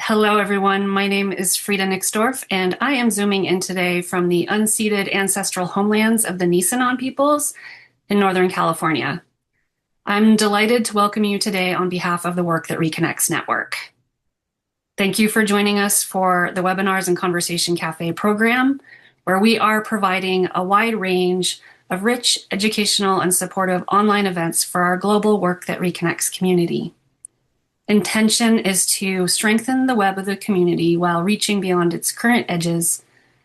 Hello, everyone. My name is Frida Nixdorf, and I am zooming in today from the unceded ancestral homelands of the Nisenan peoples in Northern California. I'm delighted to welcome you today on behalf of the Work That Reconnects Network. Thank you for joining us for the Webinars and Conversation Cafe program, where we are providing a wide range of rich, educational, and supportive online events for our global Work That Reconnects community. Intention is to strengthen the web of the community while reaching beyond its current edges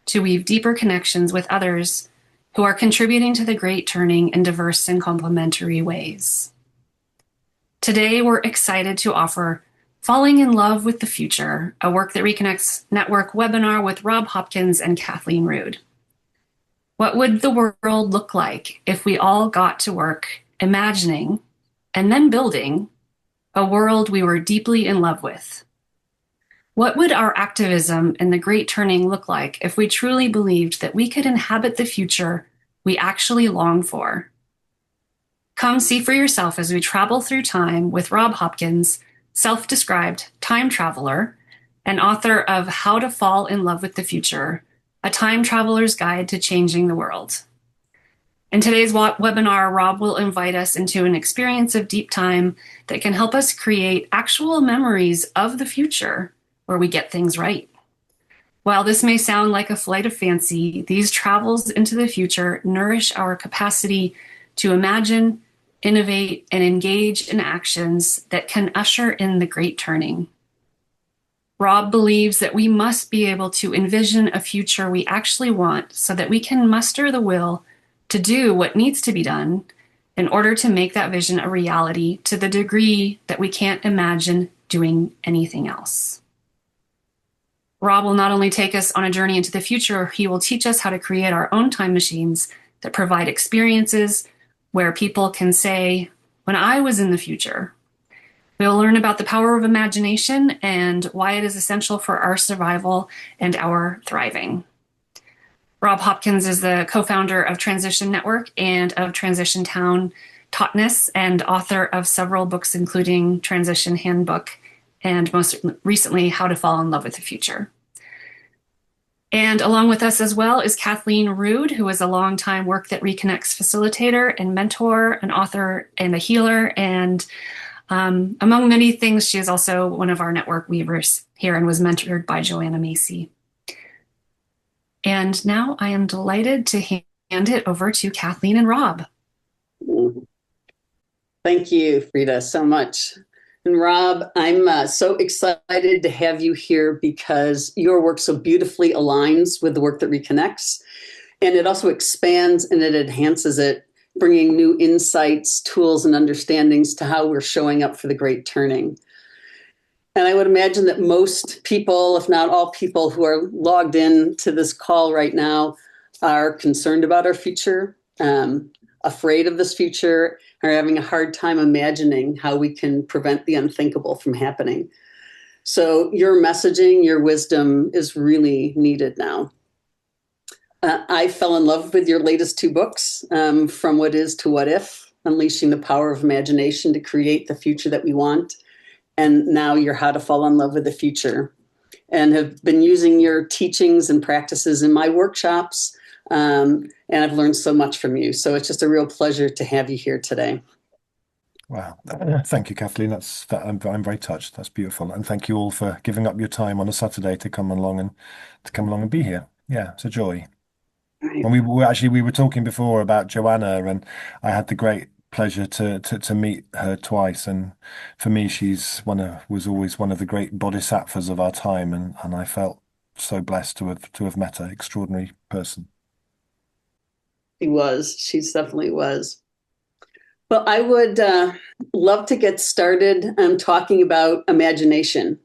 to weave deeper connections with others who are contributing to the great turning in diverse and complementary ways. Today, we're excited to offer Falling in Love with the Future, a Work That Reconnects Network webinar with Rob Hopkins and Kathleen Rood. What would the world look like if we all got to work imagining and then building a world we were deeply in love with? What would our activism and the great turning look like if we truly believed that we could inhabit the future we actually long for? Come see for yourself as we travel through time with Rob Hopkins, self-described time traveler and author of How to Fall in Love with the Future, a time traveler's guide to changing the world. In today's webinar, Rob will invite us into an experience of deep time that can help us create actual memories of the future where we get things right. While this may sound like a flight of fancy, these travels into the future nourish our capacity to imagine, innovate, and engage in actions that can usher in the great turning. Rob believes that we must be able to envision a future we actually want so that we can muster the will to do what needs to be done in order to make that vision a reality to the degree that we can't imagine doing anything else. Rob will not only take us on a journey into the future, he will teach us how to create our own time machines that provide experiences where people can say, when I was in the future. We'll learn about the power of imagination and why it is essential for our survival and our thriving. Rob Hopkins is the co-founder of Transition Network and of Transition Town Taughtness and author of several books, including Transition Handbook and most recently, How to Fall in Love with the Future. And along with us as well is Kathleen Rood, who is a longtime Work That Reconnects facilitator and mentor, an author and a healer. And among many things, she is also one of our network weavers here and was mentored by Joanna Macy. And now I am delighted to hand it over to Kathleen and Rob. Thank you, Frida, so much. And Rob, I'm so excited to have you here because your work so beautifully aligns with the Work That Reconnects. And it also expands and it enhances it, bringing new insights, tools, and understandings to how we're showing up for the great turning. And I would imagine that most people, if not all people who are logged in to this call right now are concerned about our future, afraid of this future, are having a hard time imagining how we can prevent the unthinkable from happening. So your messaging, your wisdom is really needed now. I fell in love with your latest two books, From What Is to What If, Unleashing the Power of Imagination to Create the Future That We Want, and now your How to Fall in Love with the Future, and have been using your teachings and practices in my workshops, and I've learned so much from you. So it's just a real pleasure to have you here today. Wow. Thank you, Kathleen. I'm very touched. That's beautiful. And thank you all for giving up your time on a Saturday to come along and be here. Yeah, it's a joy. Right. And we were talking before about Joanna, and I had the great pleasure to meet her twice. And for me, was always one of the great bodhisattvas of our time, and I felt so blessed to have met her. Extraordinary person. She definitely was. Well, I would love to get started talking about imagination,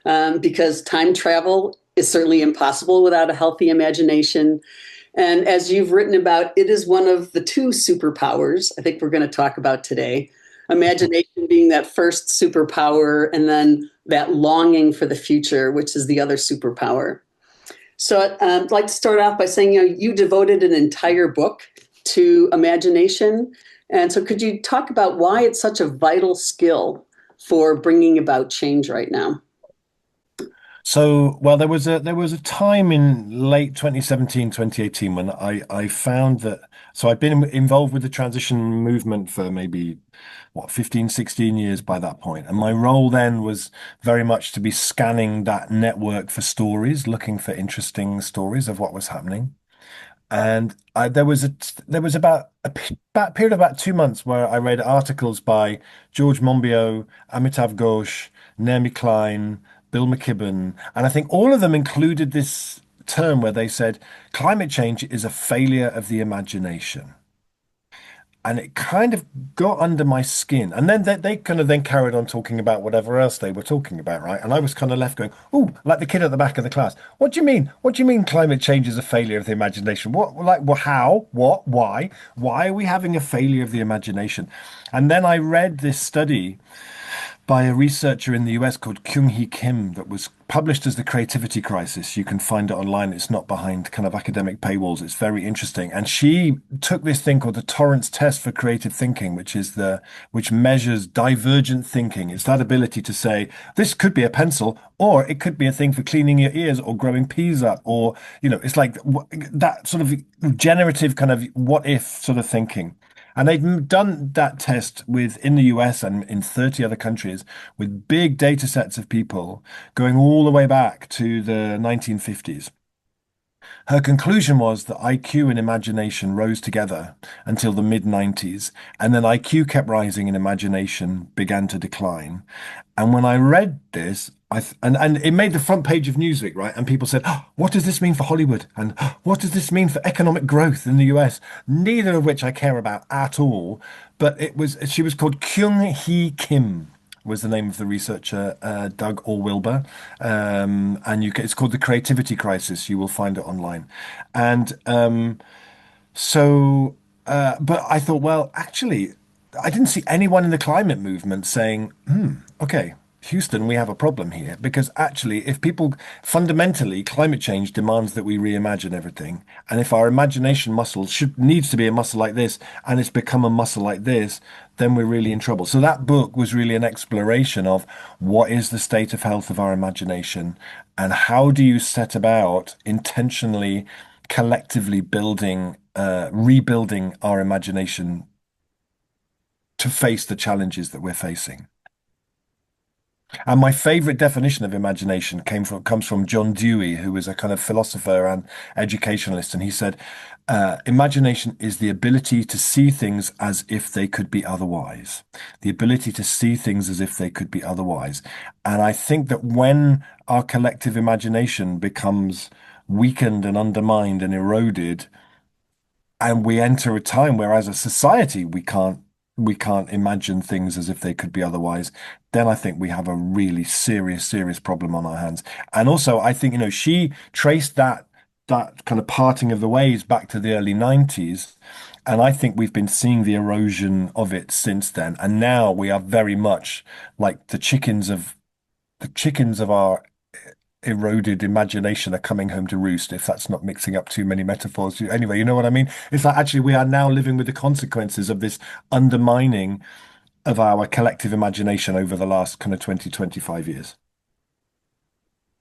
because time travel is certainly impossible without a healthy imagination. And as you've written about, it is one of the two superpowers I think we're going to talk about today. Imagination being that first superpower, and then that longing for the future, which is the other superpower. So I'd like to start off by saying, you devoted an entire book to imagination. And so could you talk about why it's such a vital skill for bringing about change right now? Well, there was a time in late 2017, 2018 when I found that I'd been involved with the transition movement for maybe 15, 16 years by that point. And my role then was very much to be scanning that network for stories, looking for interesting stories of what was happening. And there was about period of about 2 months where I read articles by George Monbiot, Amitav Ghosh, Naomi Klein, Bill McKibben, and I think all of them included this term where they said climate change is a failure of the imagination. And it kind of got under my skin. And then they kind of then carried on talking about whatever else they were talking about, right? And I was kind of left going, oh, like the kid at the back of the class. What do you mean? What do you mean climate change is a failure of the imagination? How? What? Why? Why are we having a failure of the imagination? And then I read this study by a researcher in the US called Kyung-hee Kim that was published as The Creativity Crisis. You can find it online. It's not behind kind of academic paywalls. It's very interesting. And she took this thing called the Torrance test for creative thinking, which measures divergent thinking. It's that ability to say, this could be a pencil, or it could be a thing for cleaning your ears or growing peas up, or, it's like that sort of generative kind of what if sort of thinking. And they've done that test in the US and in 30 other countries with big data sets of people going all the way back to the 1950s. Her conclusion was that IQ and imagination rose together until the mid 90s, and then IQ kept rising and imagination began to decline. And when I read this, and it made the front page of Newsweek, right? And people said, oh, what does this mean for Hollywood? And "Oh, what does this mean for economic growth in the US? Neither of which I care about at all. But she was called Kyung Hee Kim was the name of the researcher, Doug or Wilbur. It's called The Creativity Crisis. You will find it online. And but I thought, well, actually, I didn't see anyone in the climate movement saying, okay, Houston, we have a problem here. Because actually, if people fundamentally, climate change demands that we reimagine everything. And if our imagination muscle needs to be a muscle like this, and it's become a muscle like this, then we're really in trouble. So that book was really an exploration of what is the state of health of our imagination, and how do you set about intentionally, collectively rebuilding our imagination to face the challenges that we're facing. And my favorite definition of imagination comes from John Dewey, who was a kind of philosopher and educationalist. And he said, imagination is the ability to see things as if they could be otherwise. The ability to see things as if they could be otherwise. And I think that when our collective imagination becomes weakened and undermined and eroded, and we enter a time where as a society we can't imagine things as if they could be otherwise, then I think we have a really serious problem on our hands. And also I think, she traced that kind of parting of the ways back to the early 90s. And I think we've been seeing the erosion of it since then. And now we are very much like the chickens of our eroded imagination are coming home to roost, if that's not mixing up too many metaphors. Anyway, you know what I mean? It's like actually we are now living with the consequences of this undermining of our collective imagination over the last kind of 20, 25 years.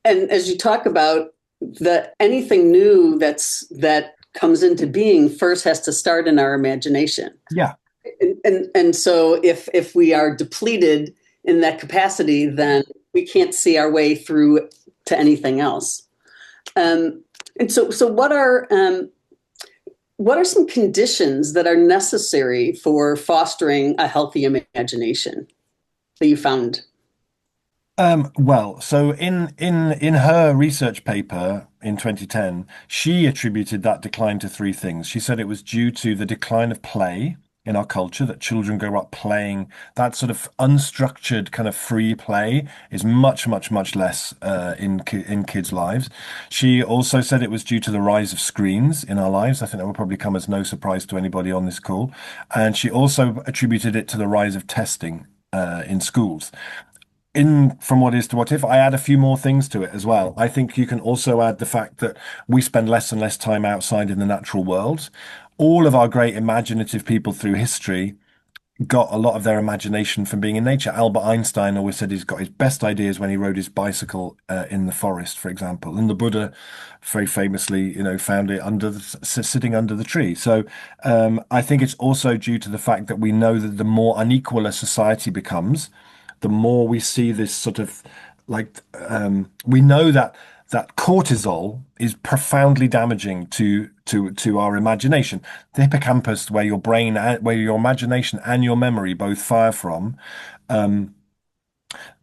And as you talk about that, anything new that comes into being first has to start in our imagination. Yeah. And so if we are depleted in that capacity, then we can't see our way through to anything else. And so what are some conditions that are necessary for fostering a healthy imagination that you found? Well, so in her research paper in 2010, she attributed that decline to three things. She said it was due to the decline of play in our culture, that children grow up playing. That sort of unstructured kind of free play is much less in kids' lives. She also said it was due to the rise of screens in our lives. I think that will probably come as no surprise to anybody on this call. And she also attributed it to the rise of testing in schools. From what is to what if, I add a few more things to it as well. I think you can also add the fact that we spend less and less time outside in the natural world. All of our great imaginative people through history got a lot of their imagination from being in nature. Albert Einstein always said he's got his best ideas when he rode his bicycle in the forest, for example. And the Buddha, very famously, found it sitting under the tree. So I think it's also due to the fact that we know that the more unequal a society becomes, the more we see this sort of we know that cortisol is profoundly damaging to our imagination. The hippocampus, where your imagination and your memory both fire from, um,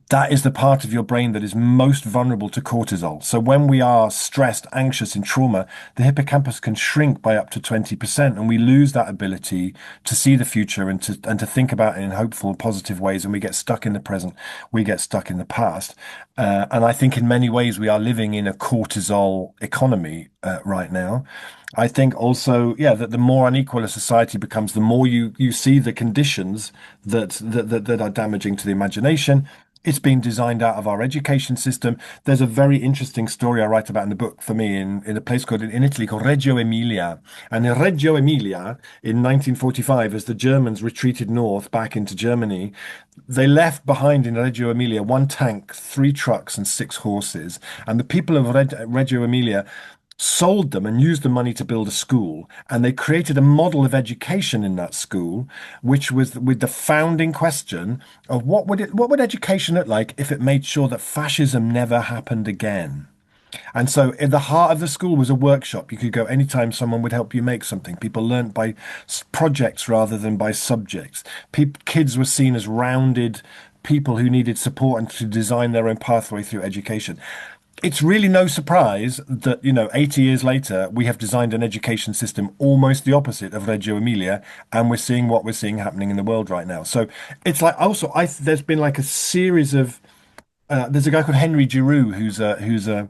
that is the part of your brain that is most vulnerable to cortisol. So when we are stressed, anxious, in trauma, the hippocampus can shrink by up to 20%, and we lose that ability to see the future and to think about it in hopeful, positive ways. And we get stuck in the present, we get stuck in the past. And I think in many ways we are living in a cortisol economy right now. I think also, yeah, that the more unequal a society becomes, the more you see the conditions that are damaging to the imagination. It's been designed out of our education system. There's a very interesting story I write about in the book for me in a place called in Italy called Reggio Emilia. And in Reggio Emilia in 1945, as the Germans retreated north back into Germany, they left behind in Reggio Emilia one tank, three trucks, and six horses. And the people of Reggio Emilia sold them and used the money to build a school. And they created a model of education in that school, which was with the founding question of what would education look like if it made sure that fascism never happened again? And so in the heart of the school was a workshop. You could go anytime someone would help you make something. People learnt by projects rather than by subjects. Kids were seen as rounded people who needed support and to design their own pathway through education. It's really no surprise that, 80 years later, we have designed an education system almost the opposite of Reggio Emilia, and we're seeing what we're seeing happening in the world right now. So it's like also, there's been like a series of there's a guy called Henry Giroux who's an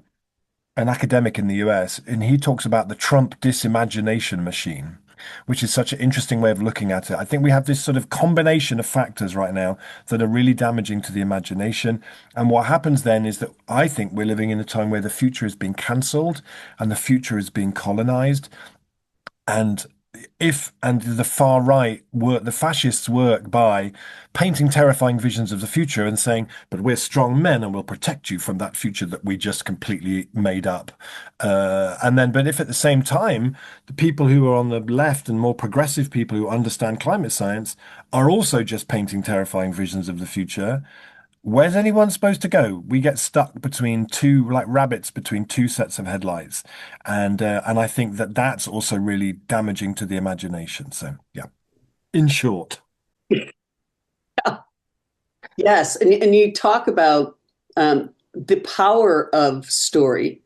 academic in the US, and he talks about the Trump disimagination machine, which is such an interesting way of looking at it. I think we have this sort of combination of factors right now that are really damaging to the imagination. And what happens then is that I think we're living in a time where the future is being cancelled and the future is being colonized. And the far right work, the fascists work by painting terrifying visions of the future and saying, but we're strong men and we'll protect you from that future that we just completely made up. But if at the same time, the people who are on the left and more progressive people who understand climate science are also just painting terrifying visions of the future, where's anyone supposed to go? We get stuck between two, like rabbits between two sets of headlights, and I think that that's also really damaging to the imagination. So yeah, in short, Yes, and you talk about the power of story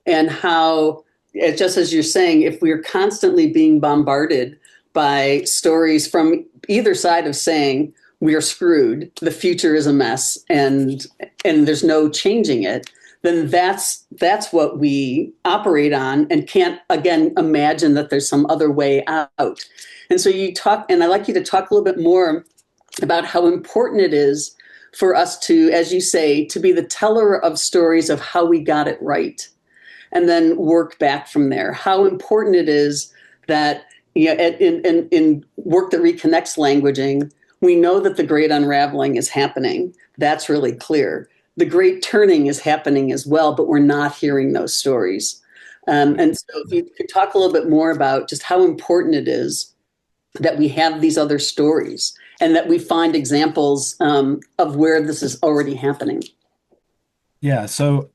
and how, just as you're saying, if we're constantly being bombarded by stories from either side of saying we are screwed, the future is a mess, and there's no changing it, then that's what we operate on and can't again imagine that there's some other way out. And so you talk, and I'd like you to talk a little bit more about how important it is for us to, as you say, to be the teller of stories of how we got it right and then work back from there. How important it is that, in work that reconnects languaging, we know that the great unraveling is happening. That's really clear. The great turning is happening as well, but we're not hearing those stories. And so if you could talk a little bit more about just how important it is that we have these other stories and that we find examples of where this is already happening. yeah. So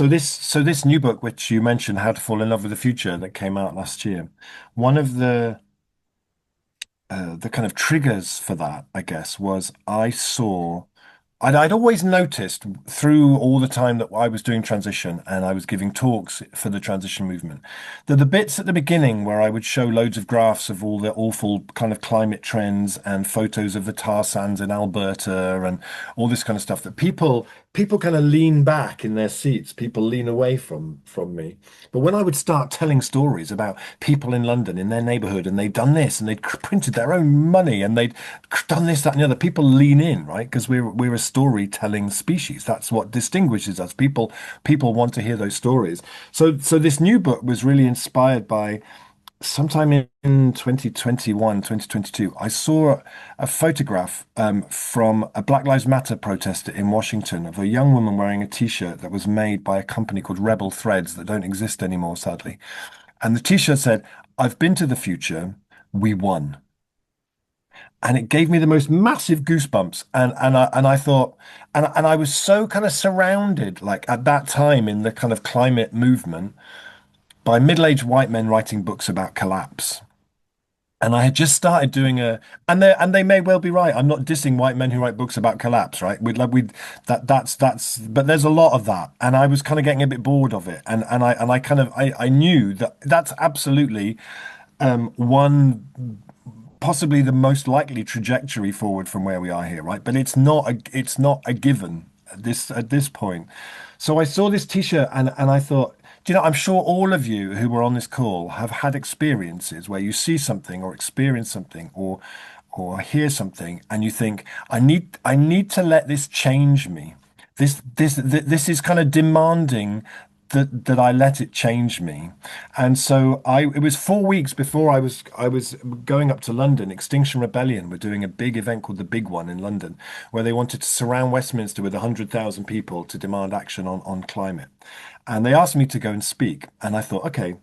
this new book, which you mentioned, How to Fall in Love with the Future, that came out last year, one of the kind of triggers for that, I guess, was I saw. I'd always noticed through all the time that I was doing transition and I was giving talks for the transition movement that the bits at the beginning where I would show loads of graphs of all the awful kind of climate trends and photos of the tar sands in Alberta and all this kind of stuff that people kind of lean back in their seats, people lean away from me. But when I would start telling stories about people in London in their neighborhood and they'd done this and they'd printed their own money and they'd done this, that, and the other, people lean in, right? Because we're a storytelling species. That's what distinguishes us. People want to hear those stories. So this new book was really inspired by sometime in 2021, 2022, I saw a photograph from a Black Lives Matter protester in Washington of a young woman wearing a t-shirt that was made by a company called Rebel Threads that don't exist anymore, sadly. And the t-shirt said, "I've been to the future. We won." And it gave me the most massive goosebumps. And I thought, and I was so kind of surrounded, like at that time in the kind of climate movement, by middle-aged white men writing books about collapse. And I had just started doing and they may well be right. I'm not dissing white men who write books about collapse, right? That's, but there's a lot of that, and I was kind of getting a bit bored of it, and I kind of I knew that that's absolutely one possibly the most likely trajectory forward from where we are here, right? But it's not a given at this point. So I saw this t-shirt and I thought, do you know, I'm sure all of you who were on this call have had experiences where you see something or experience something or hear something and you think, I need to let this change me. This is kind of demanding that I let it change me. And so it was 4 weeks before I was going up to London. Extinction Rebellion were doing a big event called the Big One in London, where they wanted to surround Westminster with 100,000 people to demand action on climate. And they asked me to go and speak. And I thought, okay,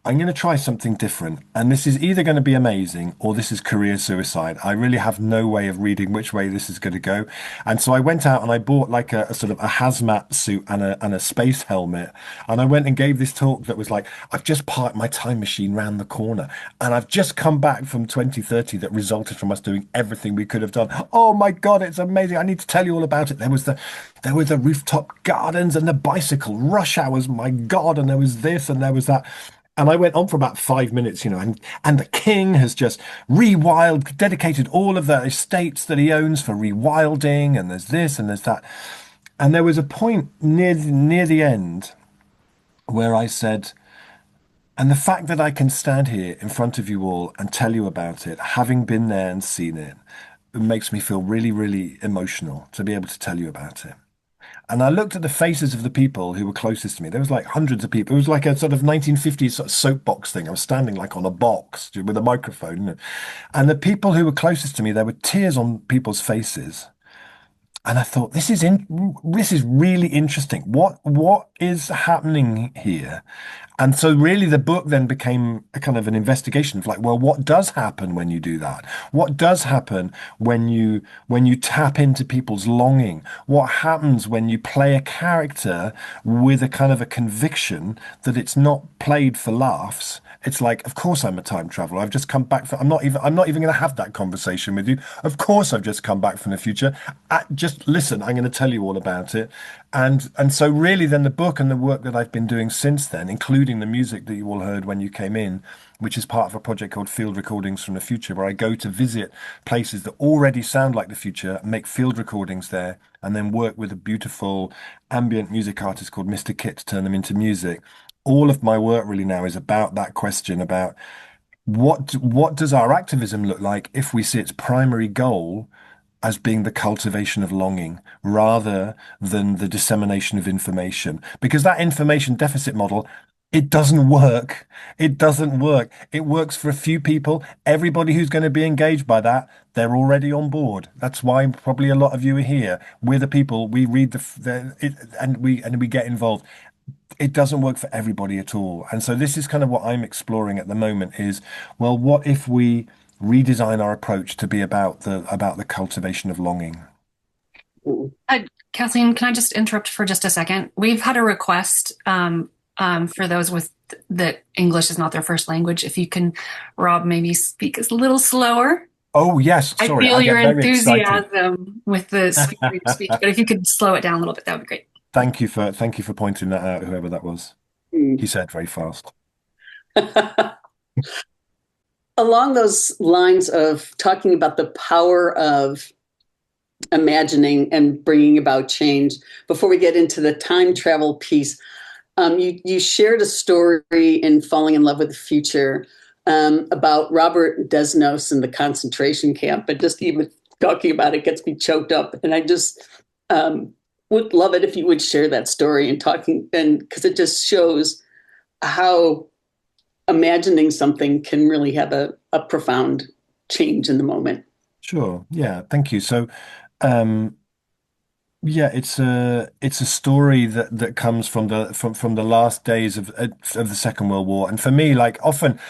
I'm going to try something different. And this is either going to be amazing or this is career suicide. I really have no way of reading which way this is going to go. And so I went out and I bought like a sort of a hazmat suit and a space helmet. And I went and gave this talk that was like, I've just parked my time machine round the corner. And I've just come back from 2030 that resulted from us doing everything we could have done. Oh my God, it's amazing. I need to tell you all about it. There were the rooftop gardens and the bicycle rush hours. My God. And there was this and there was that. And I went on for about 5 minutes, and the king has just dedicated all of the estates that he owns for rewilding, and there's this and there's that. And there was a point near the end where I said, and the fact that I can stand here in front of you all and tell you about it, having been there and seen it, it makes me feel really, really emotional to be able to tell you about it. And I looked at the faces of the people who were closest to me. There was like hundreds of people. It was like a sort of 1950s sort of soapbox thing. I was standing like on a box with a microphone. And the people who were closest to me, there were tears on people's faces. And I thought, this is really interesting. What is happening here? And so really the book then became a kind of an investigation of like, well, what does happen when you do that? What does happen when you tap into people's longing? What happens when you play a character with a kind of a conviction that it's not played for laughs? It's like, of course I'm a time traveler. I've just come back I'm not even going to have that conversation with you. Of course I've just come back from the future. Just listen, I'm going to tell you all about it. And so really then the book and the work that I've been doing since then, including the music that you all heard when you came in, which is part of a project called Field Recordings from the Future, where I go to visit places that already sound like the future, make field recordings there, and then work with a beautiful ambient music artist called Mr. Kit to turn them into music. All of my work really now is about that question about what does our activism look like if we see its primary goal as being the cultivation of longing rather than the dissemination of information? Because that information deficit model, it doesn't work. It doesn't work. It works for a few people. Everybody who's going to be engaged by that, they're already on board. That's why probably a lot of you are here. We're the people. We read and we get involved. It doesn't work for everybody at all. And so this is kind of what I'm exploring at the moment is, well, what if we redesign our approach to be about the cultivation of longing? Uh, Kathleen, can I just interrupt for just a second? We've had a request for those with that English is not their first language. If you can, Rob, maybe speak a little slower. Oh, yes. I Sorry, feel I your get very excited. enthusiasm with the speed of your speech, but if you could slow it down a little bit, that would be great. Thank you for pointing that out, whoever that was. He said very fast. Along those lines of talking about the power of imagining and bringing about change, before we get into the time travel piece, you shared a story in Falling in Love with the Future about Robert Desnos in the concentration camp, and just even talking about it gets me choked up. And I just would love it if you would share that story and because it just shows how imagining something can really have a profound change in the moment. Sure. Yeah. Thank you. So, um, yeah, it's a story that comes from from the last days of the Second World War. And for me, like often,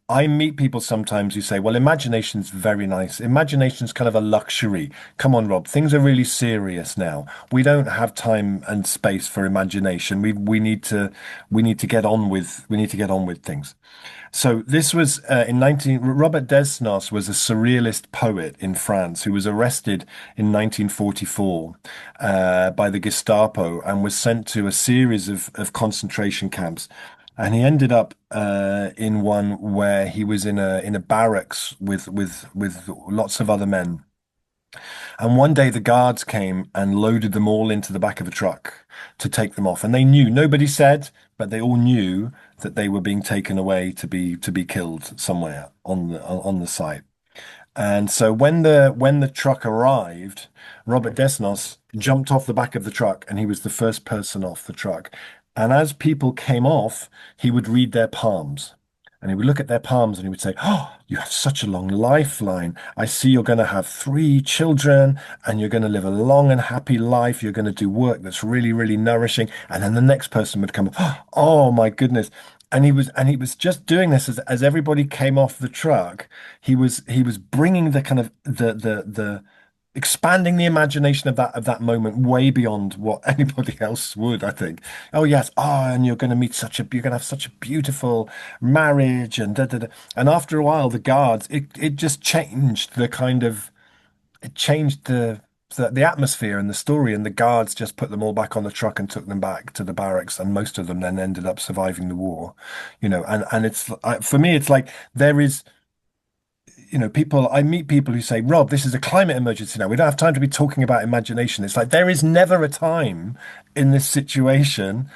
I meet people sometimes who say, "Well, imagination's very nice. Imagination's kind of a luxury. Come on, Rob, things are really serious now. We don't have time and space for imagination. We need to get on with things." So this was in 19 Robert Desnos was a surrealist poet in France who was arrested in 1944 by the Gestapo and was sent to a series of concentration camps. And he ended up in one where he was in a barracks with lots of other men. And one day the guards came and loaded them all into the back of a truck to take them off. And they knew, nobody said, but they all knew that they were being taken away to be killed somewhere on the site. And so when the truck arrived, Robert Desnos jumped off the back of the truck and he was the first person off the truck. And as people came off, he would read their palms. And he would look at their palms and he would say, "Oh, you have such a long lifeline. I see you're going to have 3 children and you're going to live a long and happy life. You're going to do work that's really, really nourishing." And then the next person would come, "Oh my goodness." And he was just doing this as everybody came off the truck. He was bringing the kind of the expanding the imagination of that moment way beyond what anybody else would, I think. Oh yes, and you're gonna have such a beautiful marriage and da da da. And after a while, the guards, it just changed the kind of it changed the atmosphere and the story, and the guards just put them all back on the truck and took them back to the barracks, and most of them then ended up surviving the war, and for me, it's like there is I meet people who say, "Rob, this is a climate emergency now. We don't have time to be talking about imagination." It's like there is never a time in this situation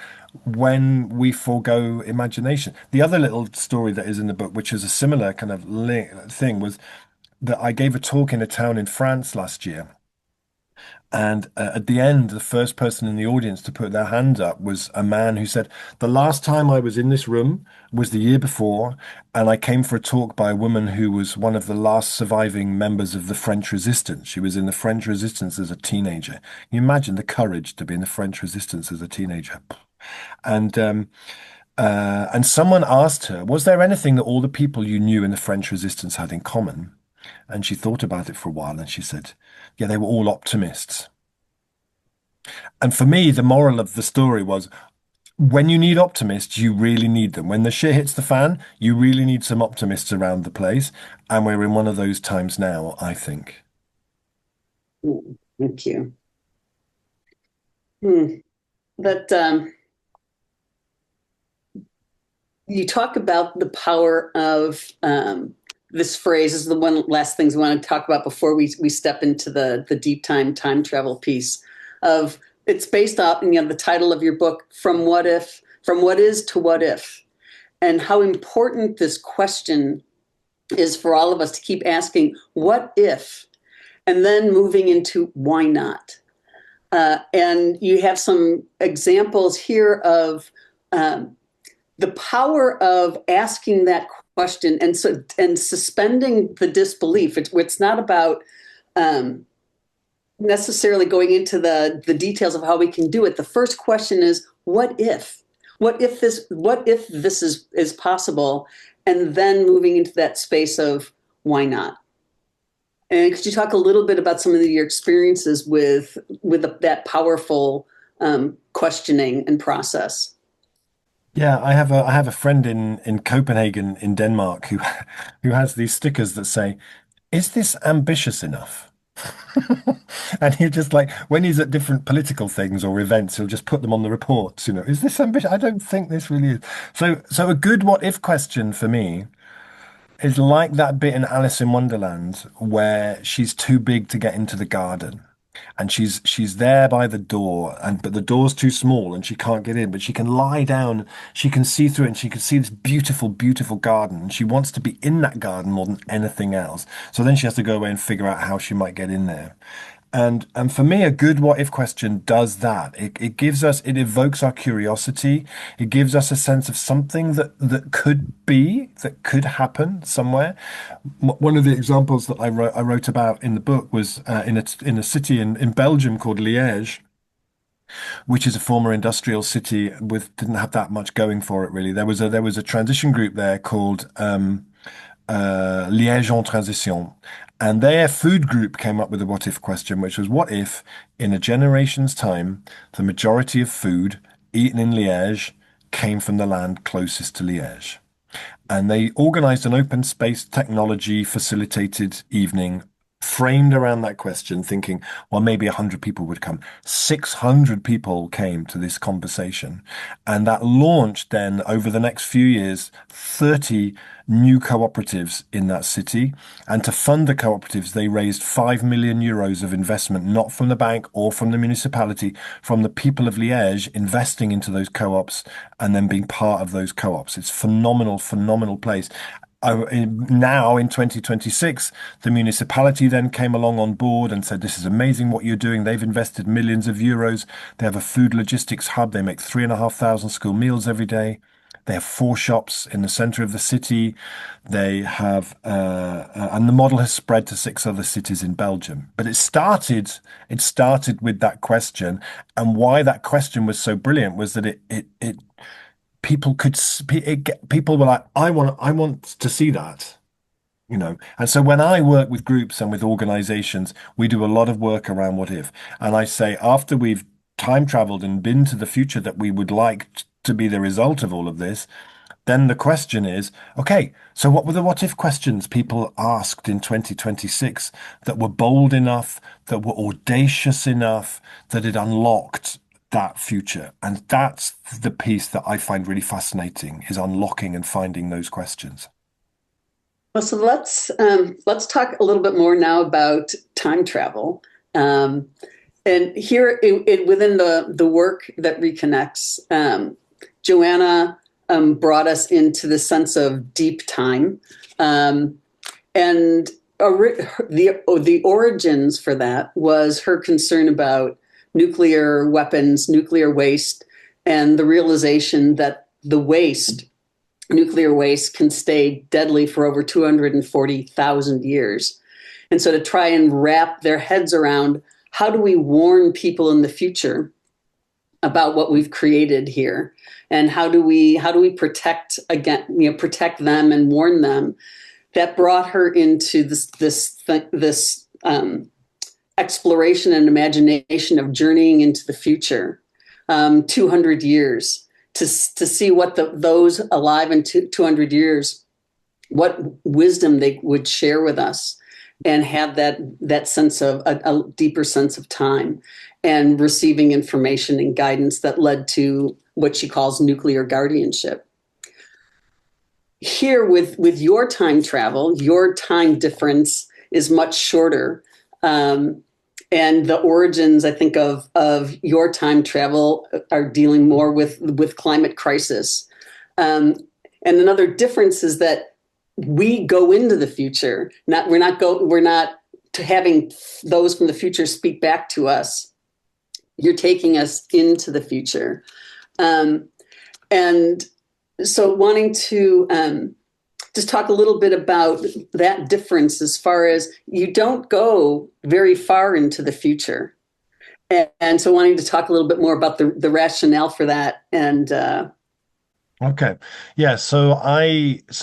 when we forego imagination. The other little story that is in the book, which is a similar kind of thing, was that I gave a talk in a town in France last year. And at the end, the first person in the audience to put their hand up was a man who said, "The last time I was in this room was the year before, and I came for a talk by a woman who was one of the last surviving members of the French resistance. She was in the French resistance as a teenager. Can you imagine the courage to be in the French resistance as a teenager?" And someone asked her, "Was there anything that all the people you knew in the French resistance had in common?" And she thought about it for a while and she said, "Yeah, they were all optimists." And for me, the moral of the story was when you need optimists, you really need them. When the shit hits the fan, you really need some optimists around the place. And we're in one of those times now, I think. Thank you. That you talk about the power of this phrase. This is the one last things we want to talk about before we step into the deep time travel piece of it's based off the title of your book, from what is to what if, and how important this question is for all of us to keep asking what if, and then moving into why not. And you have some examples here of the power of asking that question and suspending the disbelief. It's not about necessarily going into the details of how we can do it. The first question is, what if? What if this is possible? And then moving into that space of why not? And could you talk a little bit about some of your experiences with that powerful questioning and process? Yeah, I have a friend in Copenhagen in Denmark who has these stickers that say, "Is this ambitious enough?" And he just like when he's at different political things or events, he'll just put them on the reports, is this ambitious? I don't think this really is. So a good what if question for me is like that bit in Alice in Wonderland where she's too big to get into the garden. And she's there by the door, but the door's too small and she can't get in, but she can lie down, she can see through it, and she can see this beautiful, beautiful garden. And she wants to be in that garden more than anything else. So then she has to go away and figure out how she might get in there. And for me, a good what if question does that. It gives us, it evokes our curiosity. It gives us a sense of something that could be, that could happen somewhere. One of the examples that I wrote about in the book was in a city in Belgium called Liège, which is a former industrial city with didn't have that much going for it really. There was a transition group there called Liège en Transition. And their food group came up with a what if question, which was what if in a generation's time, the majority of food eaten in Liège came from the land closest to Liège? And they organized an open space technology facilitated evening framed around that question, thinking, well, maybe 100 people would come. 600 people came to this conversation. And that launched then over the next few years, 30 new cooperatives in that city. And to fund the cooperatives, they raised 5 million euros of investment, not from the bank or from the municipality, from the people of Liège investing into those co-ops and then being part of those co-ops. It's phenomenal, phenomenal place. Now in 2026, the municipality then came along on board and said, this is amazing what you're doing. They've invested millions of euros. They have a food logistics hub. They make 3,500 school meals every day. They have 4 shops in the center of the city. They have, and the model has spread to 6 other cities in Belgium. But it started with that question. And why that question was so brilliant was that it people people were like, I want to see that, And so when I work with groups and with organizations, we do a lot of work around what if. And I say, after we've time traveled and been to the future that we would like to be the result of all of this, then the question is, okay, so what were the what if questions people asked in 2026 that were bold enough, that were audacious enough, that it unlocked that future? And that's the piece that I find really fascinating, is unlocking and finding those questions. Well, so let's talk a little bit more now about time travel. Um, and here within the work that reconnects, Joanna brought us into the sense of deep time, and the origins for that was her concern about nuclear weapons, nuclear waste, and the realization that nuclear waste, can stay deadly for over 240,000 years. And so to try and wrap their heads around, how do we warn people in the future about what we've created here? And how do we protect them and warn them? That brought her into this exploration and imagination of journeying into the future, 200 years, to see what those alive in 200 years, what wisdom they would share with us, and have that sense of a deeper sense of time, and receiving information and guidance that led to what she calls nuclear guardianship. Here with your time travel, your time difference is much shorter. And the origins, I think, of your time travel are dealing more with climate crisis. And another difference is that we go into the future. We're not having those from the future speak back to us. You're taking us into the future. And so wanting to just talk a little bit about that difference, as far as you don't go very far into the future. And so wanting to talk a little bit more about the rationale for that. And Okay. Yeah, so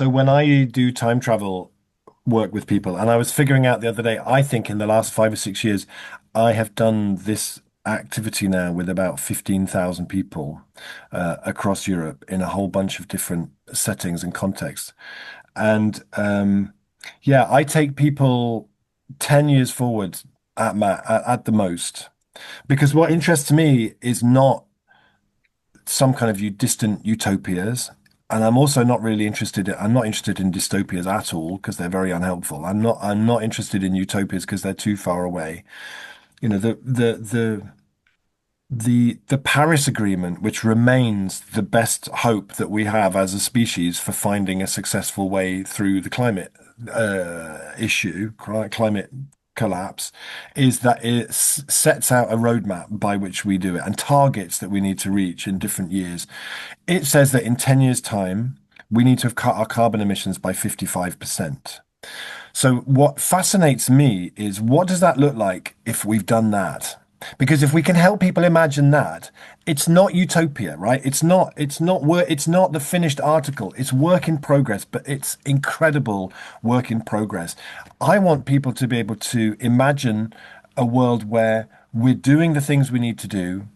when I do time travel work with people, and I was figuring out the other day, I think in the last 5 or 6 years, I have done this activity now with about 15,000 people across Europe in a whole bunch of different settings and contexts. And yeah, I take people 10 years forward at the most, because what interests me is not some kind of distant utopias. And I'm also not really I'm not interested in dystopias at all, because they're very unhelpful. I'm not interested in utopias because they're too far away. You know, the Paris Agreement, which remains the best hope that we have as a species for finding a successful way through the climate issue, climate collapse is that it sets out a roadmap by which we do it and targets that we need to reach in different years. It says that in 10 years' time, we need to have cut our carbon emissions by 55%. So what fascinates me is what does that look like if we've done that? Because if we can help people imagine that, it's not utopia, right? It's not the finished article. It's work in progress, but it's incredible work in progress. I want people to be able to imagine a world where we're doing the things we need to do,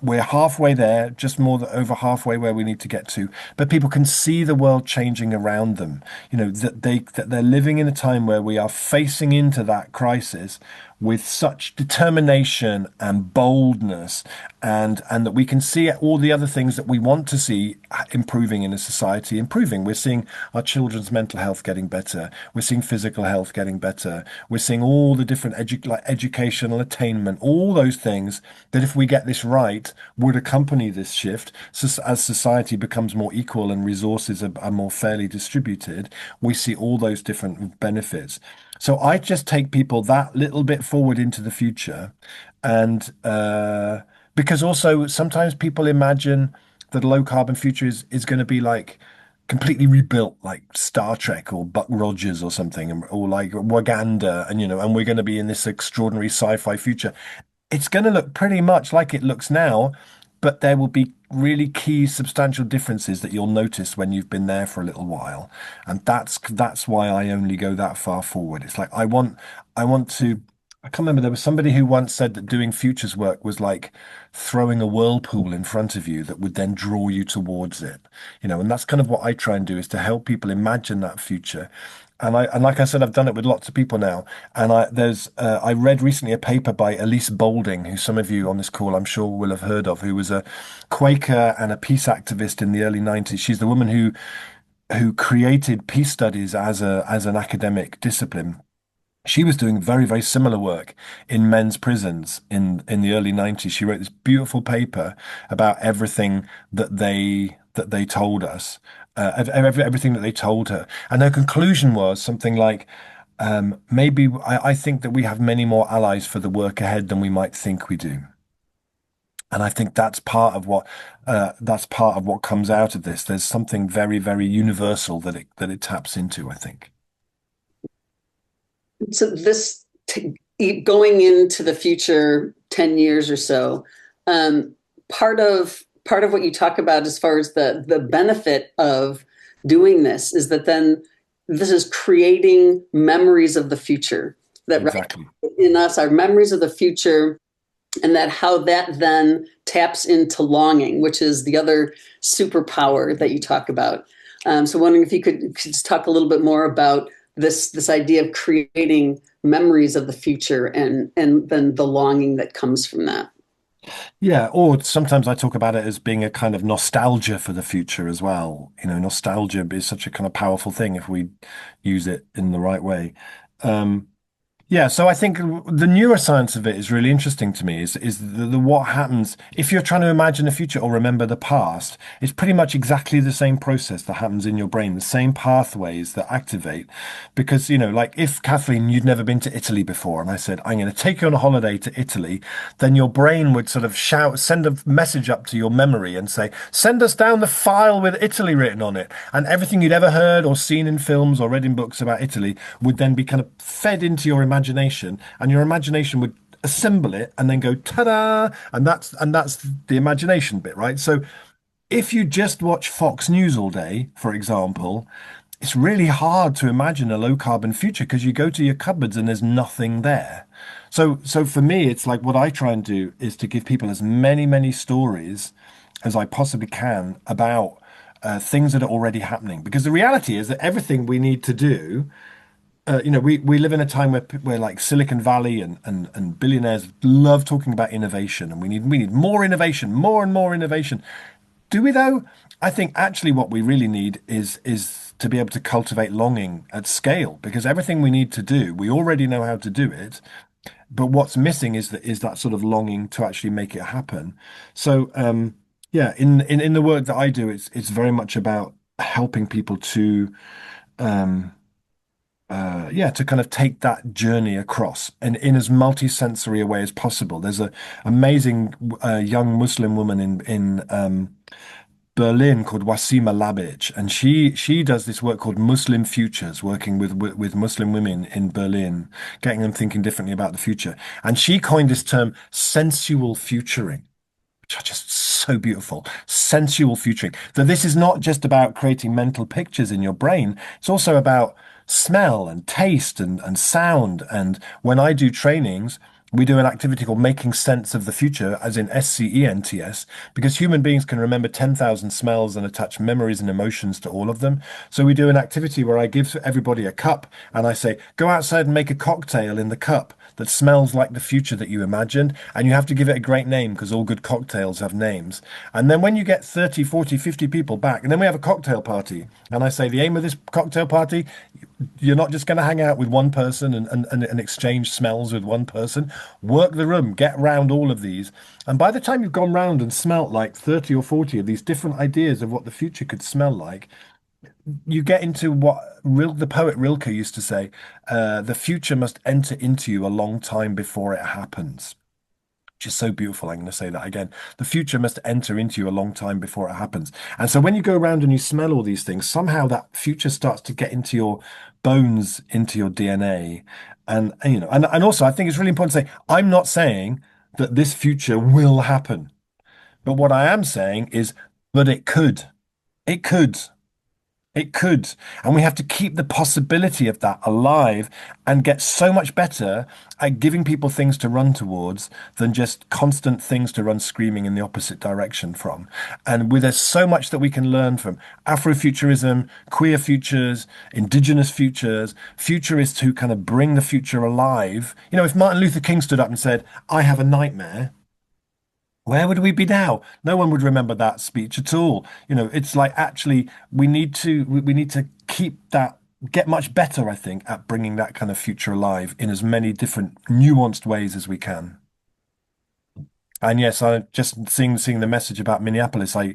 we're halfway there, just more than over halfway where we need to get to. But people can see the world changing around them. That they're living in a time where we are facing into that crisis with such determination and boldness, and that we can see all the other things that we want to see improving in a society improving. We're seeing our children's mental health getting better. We're seeing physical health getting better. We're seeing all the different like educational attainment, all those things that if we get this right would accompany this shift. So as society becomes more equal and resources are more fairly distributed, we see all those different benefits. So I just take people that little bit forward into the future. And because also sometimes people imagine that a low carbon future is going to be like completely rebuilt, like Star Trek or Buck Rogers or something, or like Waganda, and we're going to be in this extraordinary sci-fi future. It's going to look pretty much like it looks now, but there will be really key substantial differences that you'll notice when you've been there for a little while. And that's why I only go that far forward. It's like I want to I can't remember, there was somebody who once said that doing futures work was like throwing a whirlpool in front of you that would then draw you towards it. And that's kind of what I try and do is to help people imagine that future. And like I said, I've done it with lots of people now. And I read recently a paper by Elise Boulding, who some of you on this call I'm sure will have heard of, who was a Quaker and a peace activist in the early 90s. She's the woman who created peace studies as an academic discipline. She was doing very, very similar work in men's prisons in the early 90s. She wrote this beautiful paper about everything that they told us, everything that they told her. And her conclusion was something like, maybe I think that we have many more allies for the work ahead than we might think we do. And I think that's part of what comes out of this. There's something very, very universal that it taps into, I think. So going into the future 10 years or so, part of what you talk about as far as the benefit of doing this is that then this is creating memories of the future that Exactly. in us are memories of the future, and that how that then taps into longing, which is the other superpower that you talk about. So wondering if you could just talk a little bit more about this idea of creating memories of the future and then the longing that comes from that. Yeah, or sometimes I talk about it as being a kind of nostalgia for the future as well. Nostalgia is such a kind of powerful thing if we use it in the right way. Um, yeah, so I think the neuroscience of it is really interesting to me. Is the what happens if you're trying to imagine the future or remember the past? It's pretty much exactly the same process that happens in your brain, the same pathways that activate. Because like if Kathleen, you'd never been to Italy before, and I said I'm going to take you on a holiday to Italy, then your brain would sort of send a message up to your memory and say, send us down the file with Italy written on it, and everything you'd ever heard or seen in films or read in books about Italy would then be kind of fed into your imagination, and your imagination would assemble it and then go ta-da, and that's the imagination bit, right? So if you just watch Fox News all day, for example, it's really hard to imagine a low carbon future because you go to your cupboards and there's nothing there. So for me, it's like what I try and do is to give people as many stories as I possibly can about things that are already happening. Because the reality is that everything we need to do, we live in a time where like Silicon Valley and billionaires love talking about innovation, and we need more innovation, more and more innovation. Do we though? I think actually what we really need is to be able to cultivate longing at scale, because everything we need to do, we already know how to do it. But what's missing is that sort of longing to actually make it happen. So yeah, in the work that I do, it's very much about helping people to yeah, to kind of take that journey across and in as multi-sensory a way as possible. There's a amazing young Muslim woman in Berlin called Wasima Labic, and she does this work called Muslim Futures, working with Muslim women in Berlin, getting them thinking differently about the future. And she coined this term sensual futuring, which are just so beautiful. Sensual futuring. That this is not just about creating mental pictures in your brain, it's also about smell and taste and sound. And when I do trainings, we do an activity called making sense of the future, as in SCENTS, because human beings can remember 10,000 smells and attach memories and emotions to all of them. So we do an activity where I give everybody a cup and I say, go outside and make a cocktail in the cup that smells like the future that you imagined. And you have to give it a great name because all good cocktails have names. And then when you get 30, 40, 50 people back, and then we have a cocktail party. And I say, the aim of this cocktail party, you're not just going to hang out with one person and exchange smells with one person. Work the room, get round all of these. And by the time you've gone round and smelt like 30 or 40 of these different ideas of what the future could smell like, you get into what the poet Rilke used to say, the future must enter into you a long time before it happens. Which is so beautiful. I'm going to say that again. The future must enter into you a long time before it happens. And so when you go around and you smell all these things, somehow that future starts to get into your bones, into your DNA. And also I think it's really important to say, I'm not saying that this future will happen. But what I am saying is, but it could. It could. It could. And we have to keep the possibility of that alive and get so much better at giving people things to run towards than just constant things to run screaming in the opposite direction from. And there's so much that we can learn from Afrofuturism, queer futures, indigenous futures. Future is to kind of bring the future alive. You know, if Martin Luther King stood up and said, I have a nightmare, where would we be now? No one would remember that speech at all. You know, it's like actually we need to keep that get much better, I think, at bringing that kind of future alive in as many different nuanced ways as we can. And yes, I just seeing the message about Minneapolis. My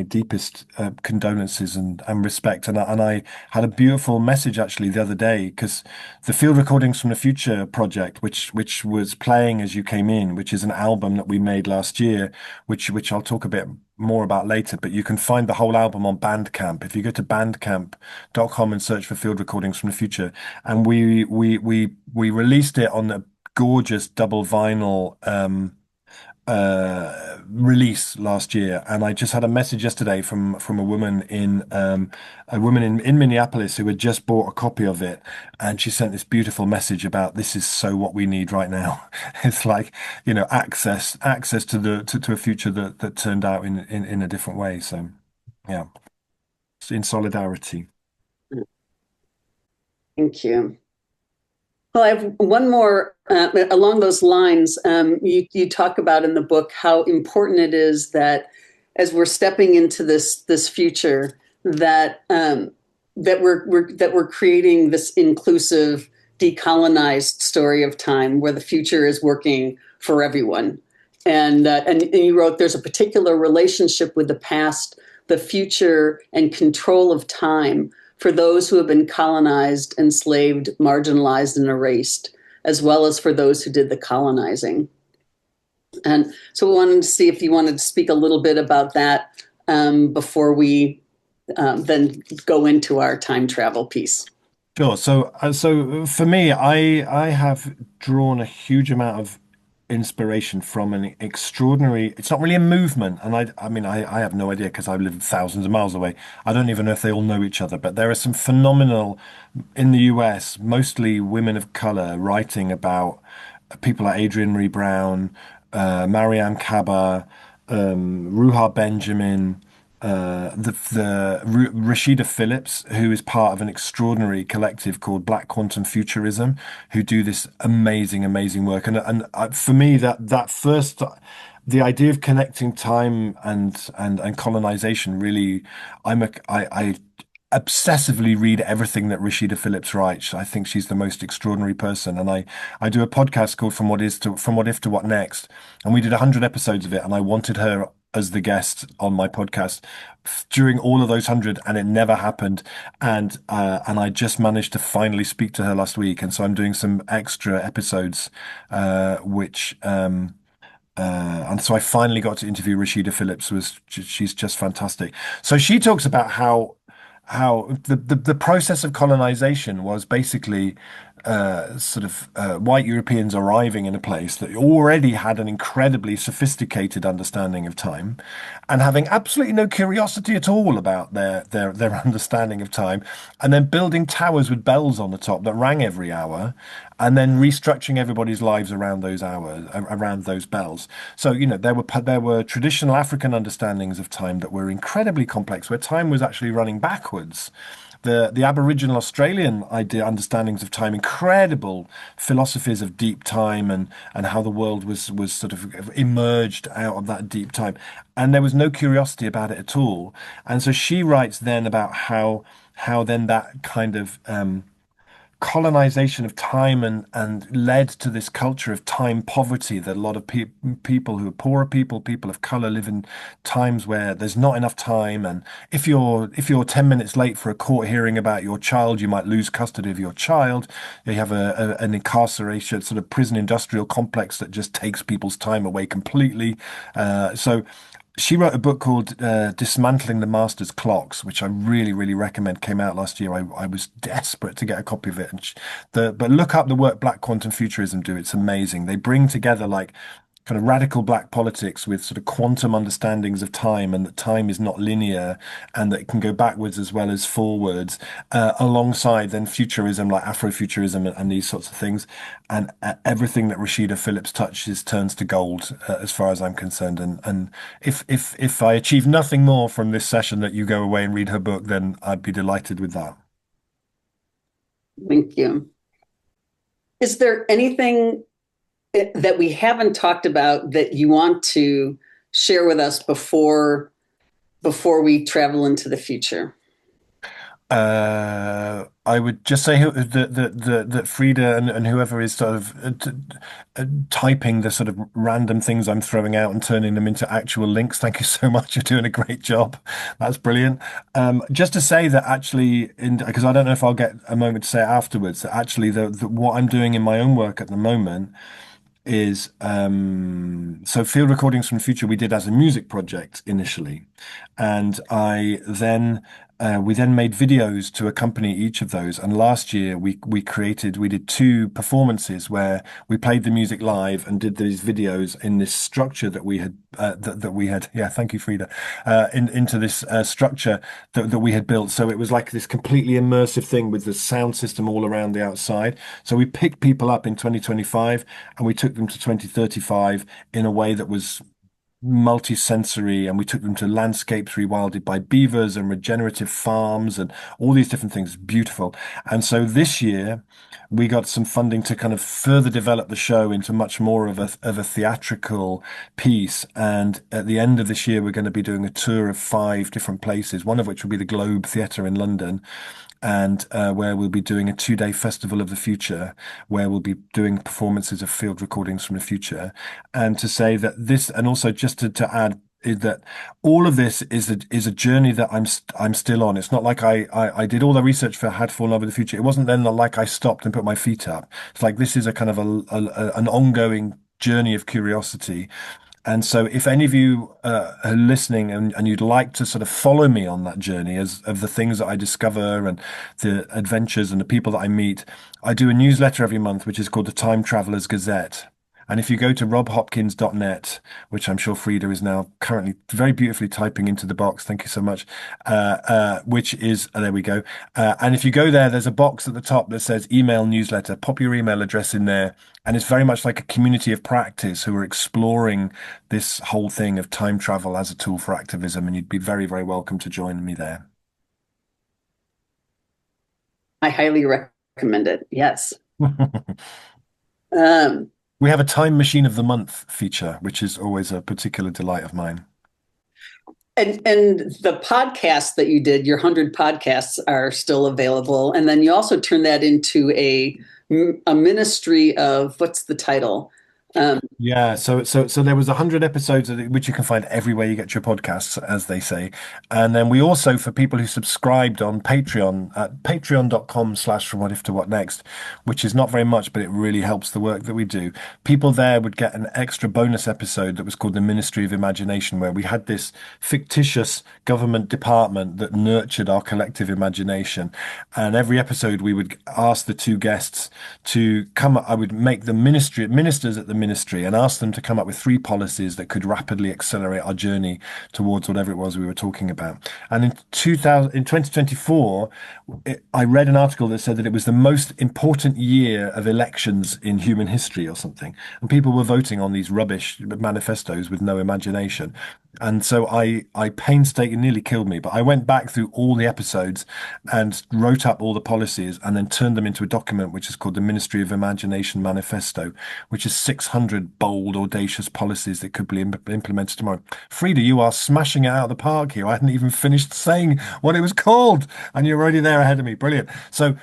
deepest condolences and respect. And I had a beautiful message actually the other day because the Field Recordings from the Future project, which was playing as you came in, which is an album that we made last year, which I'll talk a bit more about later. But you can find the whole album on Bandcamp if you go to bandcamp.com and search for Field Recordings from the Future. And we released it on the gorgeous double vinyl release last year, and I just had a message yesterday from a woman in Minneapolis who had just bought a copy of it, and she sent this beautiful message about this is so what we need right now. It's like, you know, access to to a future that turned out in a different way. So yeah, it's in solidarity. Thank you. Well, I have one more along those lines. You talk about in the book how important it is that as we're stepping into this future, that we're creating this inclusive, decolonized story of time where the future is working for everyone. And you wrote there's a particular relationship with the past, the future, and control of time for those who have been colonized, enslaved, marginalized, and erased, as well as for those who did the colonizing. And so we wanted to see if you wanted to speak a little bit about that before we then go into our time travel piece. Sure. So for me, I have drawn a huge amount of inspiration from an extraordinary. It's not really a movement, and I mean, I have no idea because I live thousands of miles away. I don't even know if they all know each other, but there are some phenomenal in the US, mostly women of color, writing about people like Adrienne Maree Brown, Mariame Kaba, Ruha Benjamin, Rashida Phillips, who is part of an extraordinary collective called Black Quantum Futurism, who do this amazing work. And for me, that first, the idea of connecting time and colonization really, I obsessively read everything that Rashida Phillips writes. I think she's the most extraordinary person. And I do a podcast called From What If to What Next. And we did 100 episodes of it. And I wanted her as the guest on my podcast during all of those 100, and it never happened. And I just managed to finally speak to her last week, and so I'm doing some extra episodes, which and so I finally got to interview Rashida Phillips. She's just fantastic. So she talks about how the process of colonization was basically white Europeans arriving in a place that already had an incredibly sophisticated understanding of time, and having absolutely no curiosity at all about their understanding of time, and then building towers with bells on the top that rang every hour, and then restructuring everybody's lives around those hours, around those bells. So, there were traditional African understandings of time that were incredibly complex, where time was actually running backwards. The Aboriginal Australian understandings of time, incredible philosophies of deep time, and how the world was sort of emerged out of that deep time, and there was no curiosity about it at all. And so she writes then about how then that kind of colonization of time and led to this culture of time poverty, that a lot of people who are poorer people of color, live in times where there's not enough time. And if you're 10 minutes late for a court hearing about your child, you might lose custody of your child. You have an incarceration, sort of prison industrial complex that just takes people's time away completely. So she wrote a book called Dismantling the Master's Clocks, which I really, really recommend. Came out last year. I was desperate to get a copy of it. But look up the work Black Quantum Futurism do. It's amazing. They bring together like kind of radical black politics with sort of quantum understandings of time, and that time is not linear, and that it can go backwards as well as forwards, alongside then futurism like Afrofuturism and these sorts of things. And everything that Rashida Phillips touches turns to gold, as far as I'm concerned. And if I achieve nothing more from this session, that you go away and read her book, then I'd be delighted with that. Thank you. Is there anything that we haven't talked about that you want to share with us before we travel into the future? I would just say that Frida and whoever is sort of typing the sort of random things I'm throwing out and turning them into actual links. Thank you so much. You're doing a great job. That's brilliant. Just to say that actually, because I don't know if I'll get a moment to say it afterwards, that actually what I'm doing in my own work at the moment is so field recordings from the future we did as a music project initially, and we then made videos to accompany each of those. And last year we did two performances where we played the music live and did these videos in this structure that we had yeah, thank you, Frida, into this structure that we had built. So it was like this completely immersive thing with the sound system all around the outside. So we picked people up in 2025 and we took them to 2035 in a way that was multi-sensory, and we took them to landscapes rewilded by beavers and regenerative farms and all these different things. Beautiful. And so this year we got some funding to kind of further develop the show into much more of a theatrical piece. And at the end of this year, we're going to be doing a tour of 5 different places, one of which will be the Globe Theatre in London, and where we'll be doing a 2-day festival of the future, where we'll be doing performances of field recordings from the future. And to say that this, and also just to add, is that all of this is a journey that I'm still on. It's not like I did all the research for Had Fallen in Love with the Future. It wasn't then like I stopped and put my feet up. It's like this is a kind of an ongoing journey of curiosity. And so if any of you are listening, and you'd like to sort of follow me on that journey as of the things that I discover and the adventures and the people that I meet, I do a newsletter every month, which is called the Time Traveller's Gazette. And if you go to robhopkins.net, which I'm sure Frida is now currently very beautifully typing into the box, thank you so much, which is, there we go. And if you go there, there's a box at the top that says email newsletter. Pop your email address in there. And it's very much like a community of practice who are exploring this whole thing of time travel as a tool for activism. And you'd be very, very welcome to join me there. I highly recommend it. Yes. We have a Time Machine of the Month feature, which is always a particular delight of mine. And the podcast that you did, your 100 podcasts, are still available. And then you also turned that into a ministry of, what's the title? Um, Yeah, so there was 100 episodes of which you can find everywhere you get your podcasts, as they say. And then we also, for people who subscribed on Patreon, at patreon.com/from what if to what next, which is not very much, but it really helps the work that we do. People there would get an extra bonus episode that was called the Ministry of Imagination, where we had this fictitious government department that nurtured our collective imagination. And every episode we would ask the two guests to come. I would make the ministers at the ministry and ask them to come up with three policies that could rapidly accelerate our journey towards whatever it was we were talking about. And in 2024, I read an article that said that it was the most important year of elections in human history or something. And people were voting on these rubbish manifestos with no imagination. And so I painstakingly nearly killed me, but I went back through all the episodes and wrote up all the policies and then turned them into a document which is called the Ministry of Imagination Manifesto, which is 600 bold, audacious policies that could be implemented tomorrow. Frida, you are smashing it out of the park here. I hadn't even finished saying what it was called, and you're already there ahead of me. Brilliant. So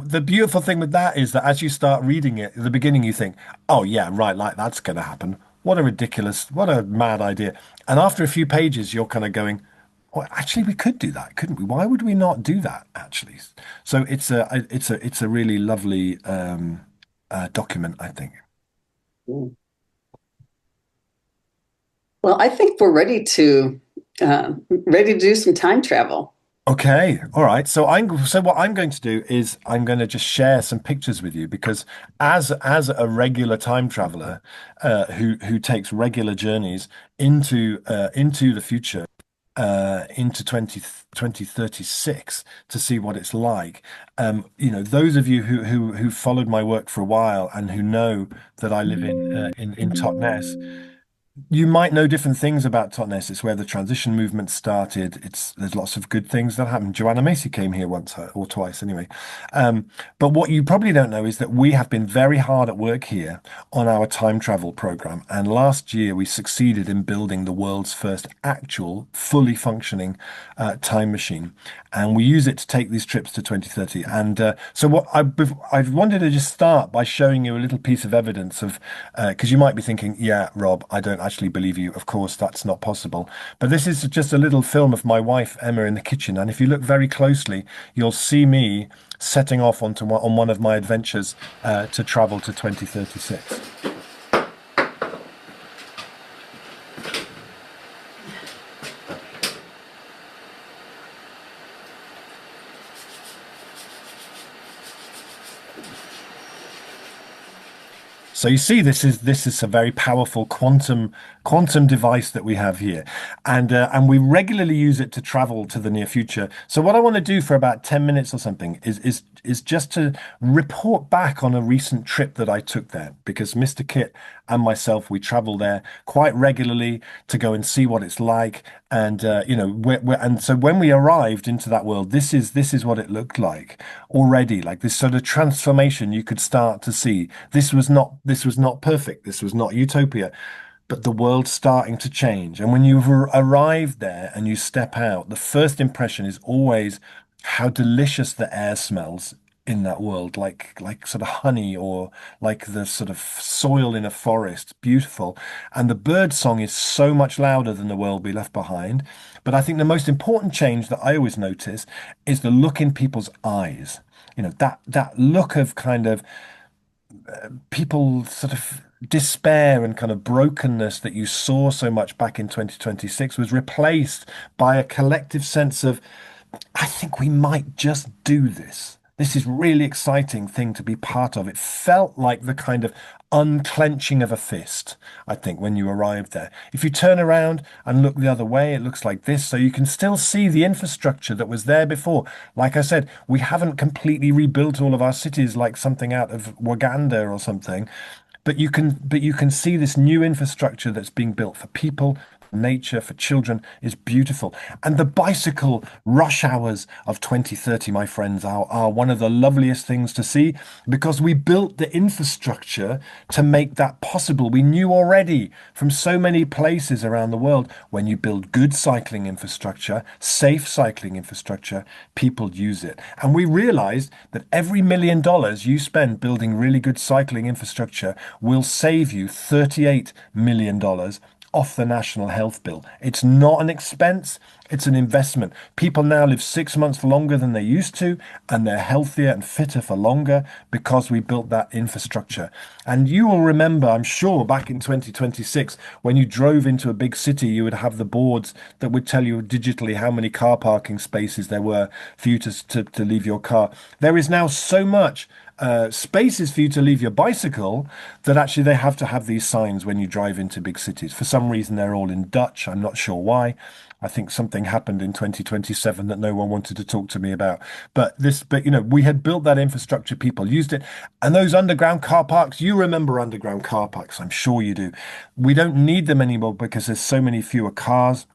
the beautiful thing with that is that as you start reading it, at the beginning you think, oh yeah, right, like that's going to happen. What a ridiculous, what a mad idea. And after a few pages, you're kind of going, well, actually, we could do that, couldn't we? Why would we not do that, actually? So it's a really lovely document, I think. well, I think we're ready to do some time travel. Okay, all right. So what I'm going to do is I'm going to just share some pictures with you because as a regular time traveler who takes regular journeys into the future into 2036 to see what it's like. Those of you who followed my work for a while and who know that I live in Totnes, you might know different things about Totnes. It's where the transition movement started. There's lots of good things that happened. Joanna Macy came here once or twice anyway. But what you probably don't know is that we have been very hard at work here on our time travel program. And last year we succeeded in building the world's first actual, fully functioning time machine. And we use it to take these trips to 2030. And so I wanted to just start by showing you a little piece of evidence of, because you might be thinking, yeah, Rob, I don't actually believe you. Of course, that's not possible. But this is just a little film of my wife, Emma, in the kitchen. And if you look very closely, you'll see me setting off on one of my adventures to travel to 2036. So you see, this is a very powerful quantum device that we have here, and we regularly use it to travel to the near future. So what I want to do for about 10 minutes or something is just to report back on a recent trip that I took there because Mr. Kit and myself we travel there quite regularly to go and see what it's like, and and so when we arrived into that world, this is what it looked like already, like this sort of transformation you could start to see. This was not perfect. This was not utopia, but the world's starting to change. And when you've arrived there and you step out, the first impression is always how delicious the air smells in that world, like sort of honey or like the sort of soil in a forest. Beautiful. And the bird song is so much louder than the world we left behind. But I think the most important change that I always notice is the look in people's eyes. That look of kind of people sort of despair and kind of brokenness that you saw so much back in 2026 was replaced by a collective sense of, I think we might just do this. This is really exciting thing to be part of. It felt like the kind of unclenching of a fist, I think, when you arrived there. If you turn around and look the other way, it looks like this. So you can still see the infrastructure that was there before. Like I said, we haven't completely rebuilt all of our cities like something out of Waganda or something. But you can see this new infrastructure that's being built for people, nature, for children is beautiful. And the bicycle rush hours of 2030, my friends, are one of the loveliest things to see because we built the infrastructure to make that possible. We knew already from so many places around the world when you build good cycling infrastructure, safe cycling infrastructure, people use it. And we realized that every $1 million you spend building really good cycling infrastructure will save you $38 million off the national health bill. It's not an expense, it's an investment. People now live 6 months longer than they used to, and they're healthier and fitter for longer because we built that infrastructure. And you will remember, I'm sure, back in 2026, when you drove into a big city, you would have the boards that would tell you digitally how many car parking spaces there were for you to leave your car. There is now so much spaces for you to leave your bicycle that actually they have to have these signs when you drive into big cities. For some reason, they're all in Dutch. I'm not sure why. I think something happened in 2027 that no one wanted to talk to me about. But we had built that infrastructure, people used it. And those underground car parks, you remember underground car parks, I'm sure you do. We don't need them anymore because there's so many fewer cars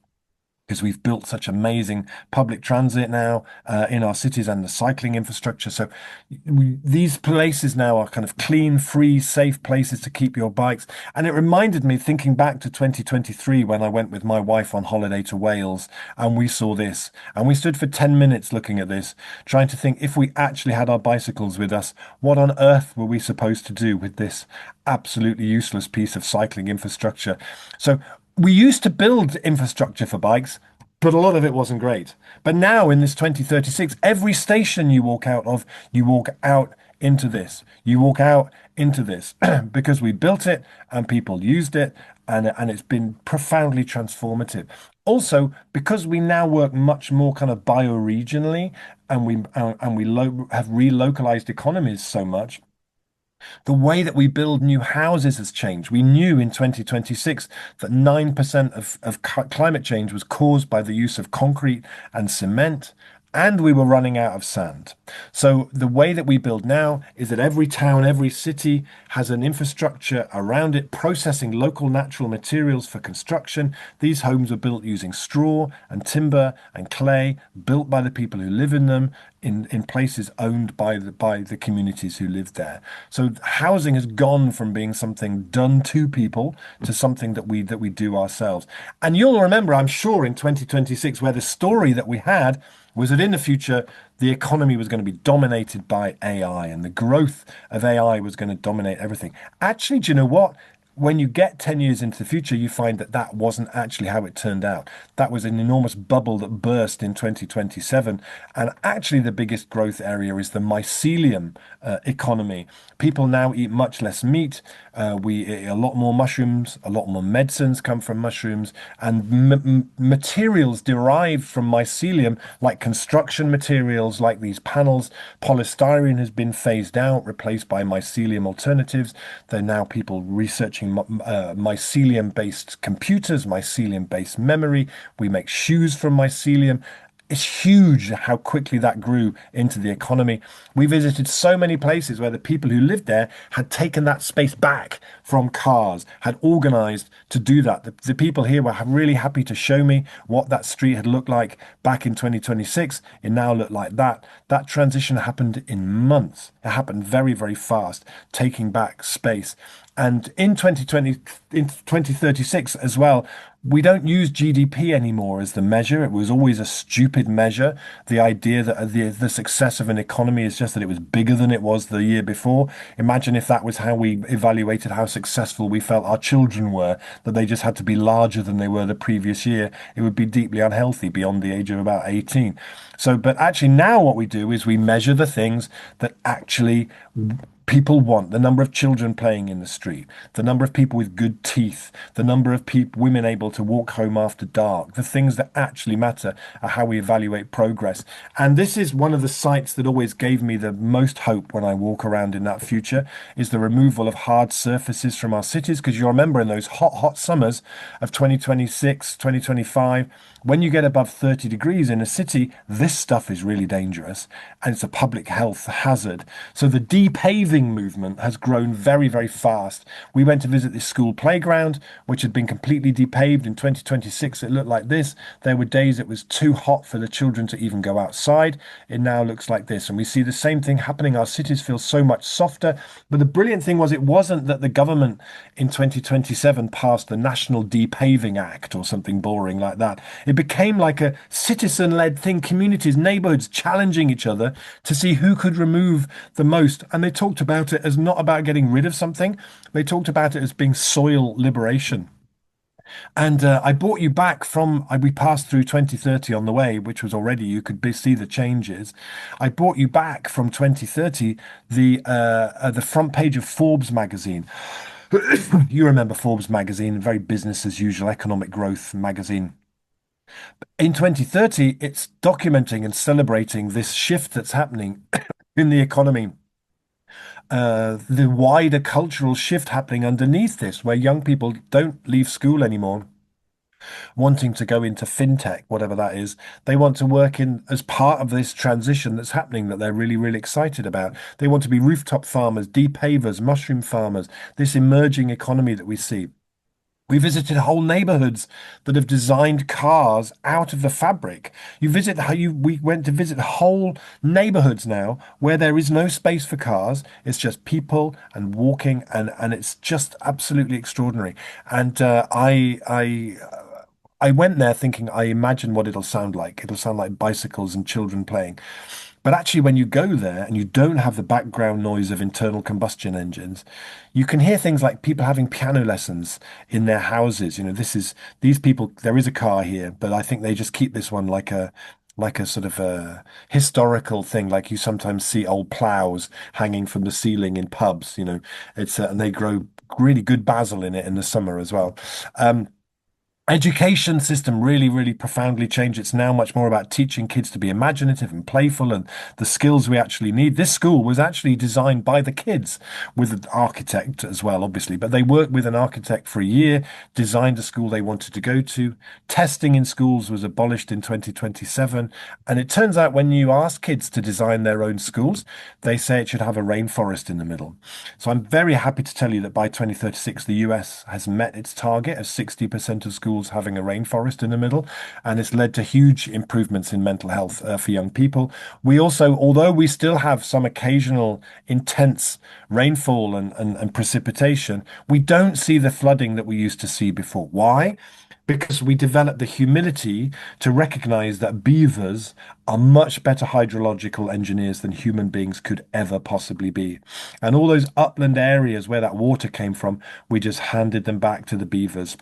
because we've built such amazing public transit now in our cities and the cycling infrastructure. So these places now are kind of clean, free, safe places to keep your bikes. And it reminded me, thinking back to 2023, when I went with my wife on holiday to Wales and we saw this. And we stood for 10 minutes looking at this, trying to think if we actually had our bicycles with us, what on earth were we supposed to do with this absolutely useless piece of cycling infrastructure? So we used to build infrastructure for bikes, but a lot of it wasn't great. But now in this 2036, every station you walk out of, you walk out into this. You walk out into this because we built it and people used it, and it's been profoundly transformative. Also, because we now work much more kind of bioregionally, and we have relocalized economies so much, the way that we build new houses has changed. We knew in 2026 that 9% of climate change was caused by the use of concrete and cement, and we were running out of sand. So the way that we build now is that every town, every city has an infrastructure around it processing local natural materials for construction. These homes are built using straw and timber and clay, built by the people who live in them, in places owned by the communities who live there. So housing has gone from being something done to people to something that we do ourselves. And you'll remember, I'm sure, in 2026, where the story that we had was that in the future, the economy was going to be dominated by AI and the growth of AI was going to dominate everything. Actually, do you know what? When you get 10 years into the future, you find that that wasn't actually how it turned out. That was an enormous bubble that burst in 2027. And actually, the biggest growth area is the mycelium economy. People now eat much less meat. We eat a lot more mushrooms, a lot more medicines come from mushrooms, and materials derived from mycelium, like construction materials, like these panels. Polystyrene has been phased out, replaced by mycelium alternatives. There are now people researching mycelium-based computers, mycelium-based memory. We make shoes from mycelium. It's huge how quickly that grew into the economy. We visited so many places where the people who lived there had taken that space back from cars, had organized to do that. The people here were really happy to show me what that street had looked like back in 2026. It now looked like that. That transition happened in months. It happened very, very fast, taking back space. And in 2036 as well, we don't use GDP anymore as the measure. It was always a stupid measure. The idea that the success of an economy is just that it was bigger than it was the year before. Imagine if that was how we evaluated how successful we felt our children were, that they just had to be larger than they were the previous year. It would be deeply unhealthy beyond the age of about 18. So, but actually now what we do is we measure the things that actually people want: the number of children playing in the street, the number of people with good teeth, the number of women able to walk home after dark. The things that actually matter are how we evaluate progress. And this is one of the sites that always gave me the most hope when I walk around in that future, is the removal of hard surfaces from our cities. Because you remember in those hot summers of 2026, 2025, when you get above 30 degrees in a city, this stuff is really dangerous and it's a public health hazard. So the depaving building movement has grown very, very fast. We went to visit this school playground, which had been completely depaved in 2026. It looked like this. There were days it was too hot for the children to even go outside. It now looks like this. And we see the same thing happening. Our cities feel so much softer. But the brilliant thing was, it wasn't that the government in 2027 passed the National Depaving Act or something boring like that. It became like a citizen-led thing, communities, neighborhoods challenging each other to see who could remove the most. And they talked about it as not about getting rid of something. They talked about it as being soil liberation. And I brought you back from, we passed through 2030 on the way, which was already, you could see the changes. I brought you back from 2030, the front page of Forbes magazine. You remember Forbes magazine, very business as usual, economic growth magazine. In 2030, it's documenting and celebrating this shift that's happening in the economy, the wider cultural shift happening underneath this, where young people don't leave school anymore wanting to go into fintech, whatever that is. They want to work in as part of this transition that's happening that they're really, really excited about. They want to be rooftop farmers, depavers, mushroom farmers, this emerging economy that we see. We visited whole neighborhoods that have designed cars out of the fabric. We went to visit whole neighborhoods now where there is no space for cars. It's just people and walking, and it's just absolutely extraordinary. And I went there thinking, I imagine what it'll sound like. It'll sound like bicycles and children playing. But actually, when you go there and you don't have the background noise of internal combustion engines, you can hear things like people having piano lessons in their houses. These people, there is a car here, but I think they just keep this one like a sort of a historical thing, like you sometimes see old plows hanging from the ceiling in pubs. And they grow really good basil in it in the summer as well. Education system really, really profoundly changed. It's now much more about teaching kids to be imaginative and playful and the skills we actually need. This school was actually designed by the kids with an architect as well, obviously, but they worked with an architect for a year, designed a school they wanted to go to. Testing in schools was abolished in 2027. And it turns out when you ask kids to design their own schools, they say it should have a rainforest in the middle. So I'm very happy to tell you that by 2036, the US has met its target of 60% of schools having a rainforest in the middle, and it's led to huge improvements in mental health for young people. We also, although we still have some occasional intense rainfall and precipitation, we don't see the flooding that we used to see before. Why? Because we developed the humility to recognize that beavers are much better hydrological engineers than human beings could ever possibly be. And all those upland areas where that water came from, we just handed them back to the beavers.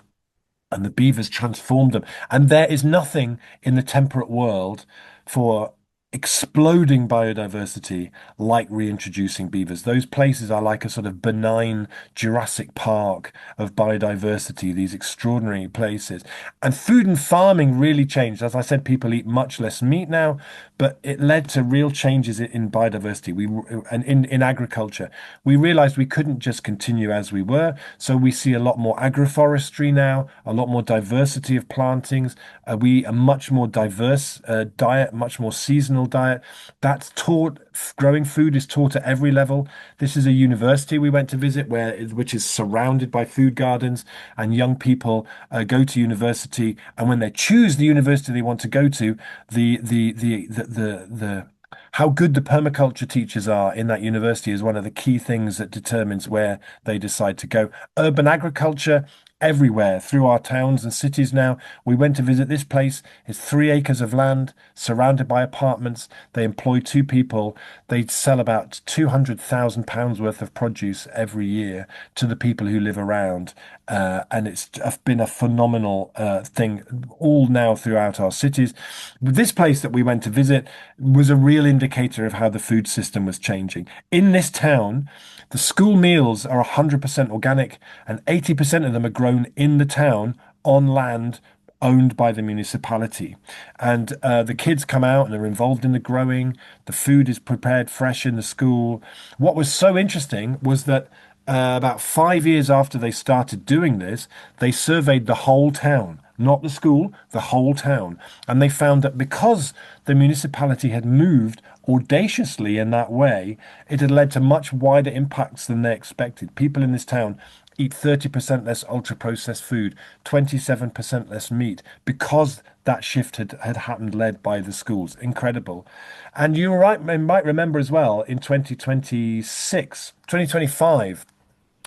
And the beavers transformed them. And there is nothing in the temperate world for exploding biodiversity like reintroducing beavers. Those places are like a sort of benign Jurassic Park of biodiversity, these extraordinary places. And food and farming really changed. As I said, people eat much less meat now, but it led to real changes in biodiversity. And in agriculture, we realized we couldn't just continue as we were. So we see a lot more agroforestry now, a lot more diversity of plantings. We a much more diverse diet, much more seasonal diet. That's taught, growing food is taught at every level. This is a university we went to visit which is surrounded by food gardens, and young people go to university, and when they choose the university they want to go to, the how good the permaculture teachers are in that university is one of the key things that determines where they decide to go. Urban agriculture everywhere through our towns and cities now. We went to visit this place. It's 3 acres of land surrounded by apartments. They employ two people. They sell about £200,000 worth of produce every year to the people who live around. And it's been a phenomenal thing all now throughout our cities. This place that we went to visit was a real indicator of how the food system was changing. In this town, the school meals are 100% organic, and 80% of them are grown in the town on land owned by the municipality. And the kids come out and are involved in the growing. The food is prepared fresh in the school. What was so interesting was that about 5 years after they started doing this, they surveyed the whole town. not the school, the whole town. And they found that because the municipality had moved audaciously in that way, it had led to much wider impacts than they expected. People in this town eat 30% less ultra processed food, 27% less meat, because that shift had happened led by the schools. Incredible. And you might remember as well in 2026, 2025,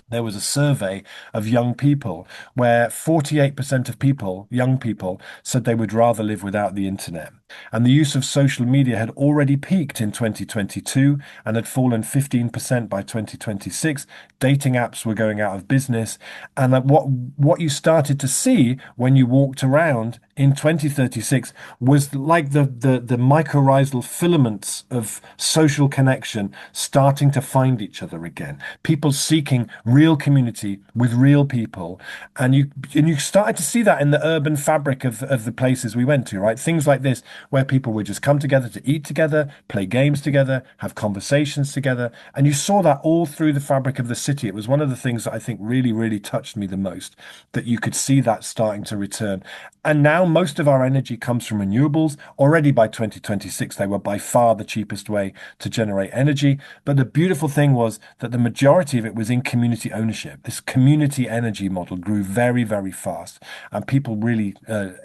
there was a survey of young people where 48% of people, young people, said they would rather live without the internet. And the use of social media had already peaked in 2022 and had fallen 15% by 2026. Dating apps were going out of business. And that what you started to see when you walked around in 2036 was like the mycorrhizal filaments of social connection starting to find each other again. People seeking real community with real people. And you started to see that in the urban fabric of the places we went to, right? Things like this, where people would just come together to eat together, play games together, have conversations together. And you saw that all through the fabric of the city. It was one of the things that I think really, really touched me the most, that you could see that starting to return. And now most of our energy comes from renewables. Already by 2026, they were by far the cheapest way to generate energy. But the beautiful thing was that the majority of it was in community ownership. This community energy model grew very, very fast, and people really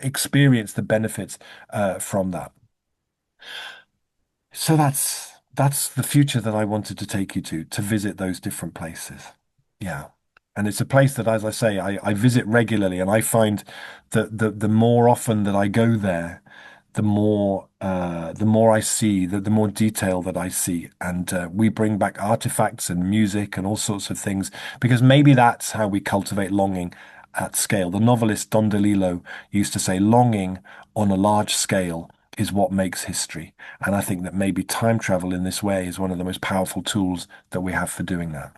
experienced the benefits from that. So that's the future that I wanted to take you to visit those different places. Yeah. And it's a place that, as I say, I visit regularly, and I find that the more often that I go there, the more I see, the more detail that I see. And we bring back artifacts and music and all sorts of things, because maybe that's how we cultivate longing at scale. The novelist Don DeLillo used to say, longing on a large scale is what makes history. And I think that maybe time travel in this way is one of the most powerful tools that we have for doing that.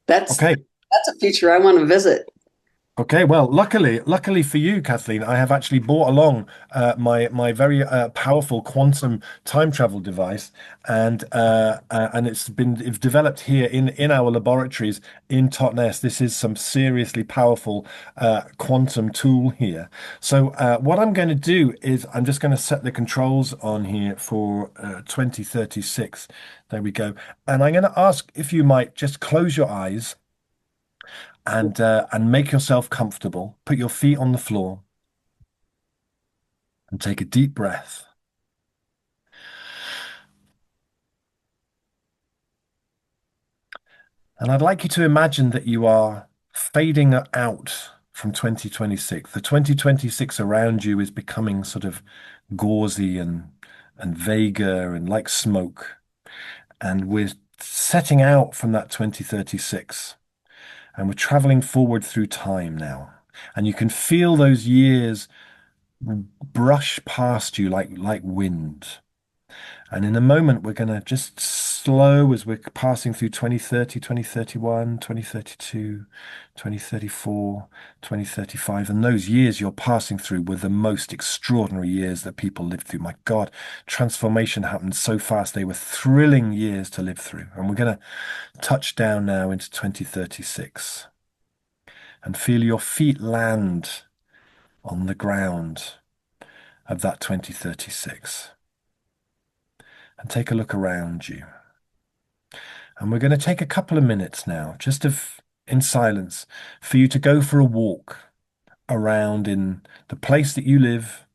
That's Okay. that's a feature I want to visit. Okay, well, luckily for you, Kathleen, I have actually brought along my very powerful quantum time travel device, and it's developed here in our laboratories in Totnes. This is some seriously powerful quantum tool here. So what I'm going to do is I'm just going to set the controls on here for 2036. There we go, and I'm going to ask if you might just close your eyes and make yourself comfortable. Put your feet on the floor and take a deep breath. And I'd like you to imagine that you are fading out from 2026. The 2026 around you is becoming sort of gauzy and vaguer and like smoke. And we're setting out from that 2036, and we're traveling forward through time now. And you can feel those years brush past you like wind. And in a moment, we're going to just slow as we're passing through 2030, 2031, 2032, 2034, 2035. And those years you're passing through were the most extraordinary years that people lived through. My God, transformation happened so fast. They were thrilling years to live through. And we're going to touch down now into 2036 and feel your feet land on the ground of that 2036. And take a look around you. And we're going to take a couple of minutes now, in silence, for you to go for a walk around in the place that you live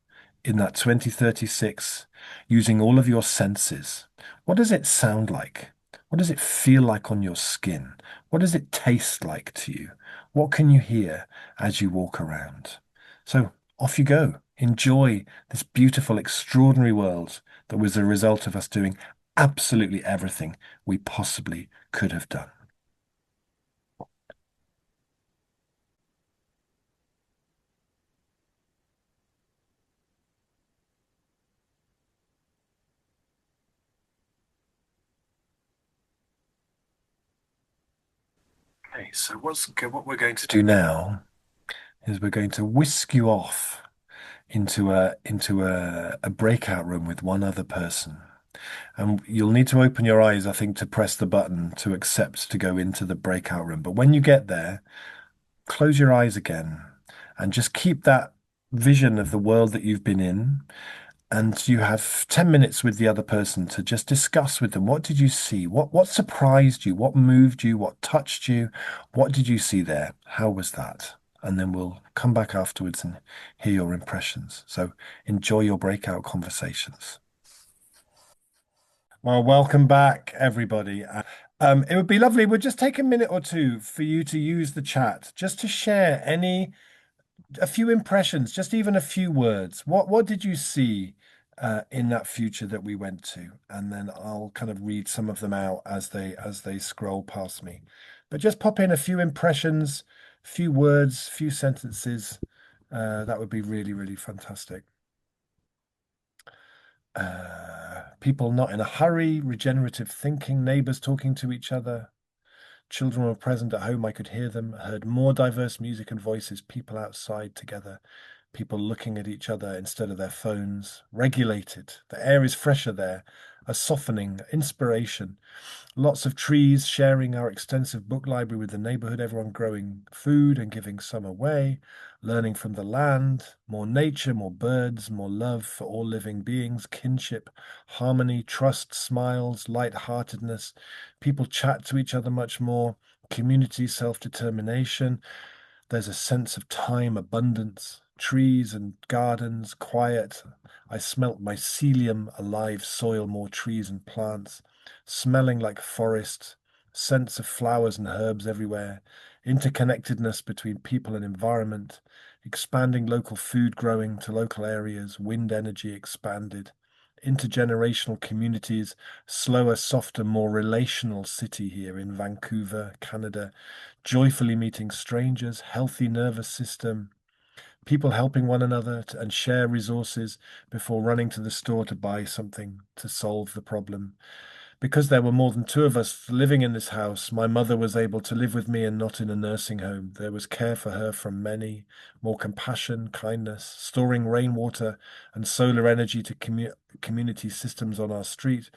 in that 2036, using all of your senses. What does it sound like? What does it feel like on your skin? What does it taste like to you? What can you hear as you walk around? So off you go. Enjoy this beautiful, extraordinary world that was the result of us doing absolutely everything we possibly could have done. Okay, so what we're going to do now is we're going to whisk you off into a breakout room with one other person. And you'll need to open your eyes, I think, to press the button to accept to go into the breakout room. But when you get there, close your eyes again and just keep that vision of the world that you've been in. And you have 10 minutes with the other person to just discuss with them. What did you see? What surprised you? What moved you? What touched you? What did you see there? How was that? And then we'll come back afterwards and hear your impressions. So enjoy your breakout conversations. Well, welcome back, everybody. It would be lovely. We'll just take a minute or two for you to use the chat just to share a few impressions, just even a few words. What did you see in that future that we went to? And then I'll kind of read some of them out as they scroll past me. But just pop in a few impressions, few words, few sentences. That would be really, really fantastic. People not in a hurry, regenerative thinking, neighbors talking to each other. Children were present at home. I could hear them, heard more diverse music and voices, people outside together, people looking at each other instead of their phones. Regulated. The air is fresher there, a softening, inspiration. Lots of trees, sharing our extensive book library with the neighborhood, everyone growing food and giving some away, learning from the land, more nature, more birds, more love for all living beings, kinship, harmony, trust, smiles, light-heartedness. People chat to each other much more, community, self-determination. There's a sense of time, abundance, trees and gardens, quiet. I smelt mycelium, alive soil, more trees and plants, smelling like forest, scents of flowers and herbs everywhere, interconnectedness between people and environment, expanding local food growing to local areas, wind energy expanded, intergenerational communities, slower, softer, more relational city here in Vancouver, Canada, joyfully meeting strangers, healthy nervous system, people helping one another and share resources before running to the store to buy something to solve the problem. Because there were more than two of us living in this house, my mother was able to live with me and not in a nursing home. There was care for her from many, more compassion, kindness, storing rainwater and solar energy to community systems on our street.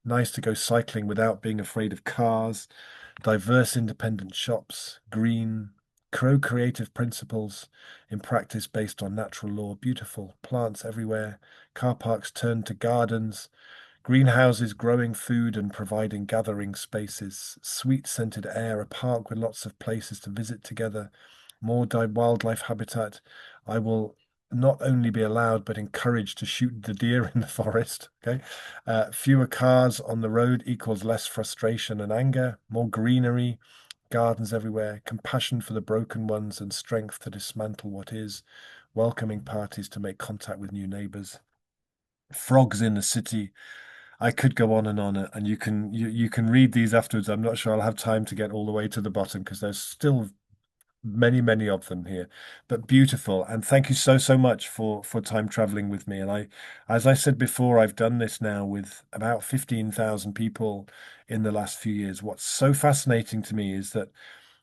Nice to go cycling without being afraid of cars, diverse independent shops, green, co-creative principles in practice based on natural law, beautiful plants everywhere, car parks turned to gardens, greenhouses growing food and providing gathering spaces, sweet scented air, a park with lots of places to visit together, more wildlife habitat. I will not only be allowed but encouraged to shoot the deer in the forest. Okay, fewer cars on the road equals less frustration and anger, more greenery, gardens everywhere, compassion for the broken ones and strength to dismantle what is, welcoming parties to make contact with new neighbors. Frogs in the city. I could go on, and you can read these afterwards. I'm not sure I'll have time to get all the way to the bottom because there's still many of them here, but beautiful. And thank you so much for time traveling with me. And as I said before, I've done this now with about 15,000 people in the last few years. What's so fascinating to me is that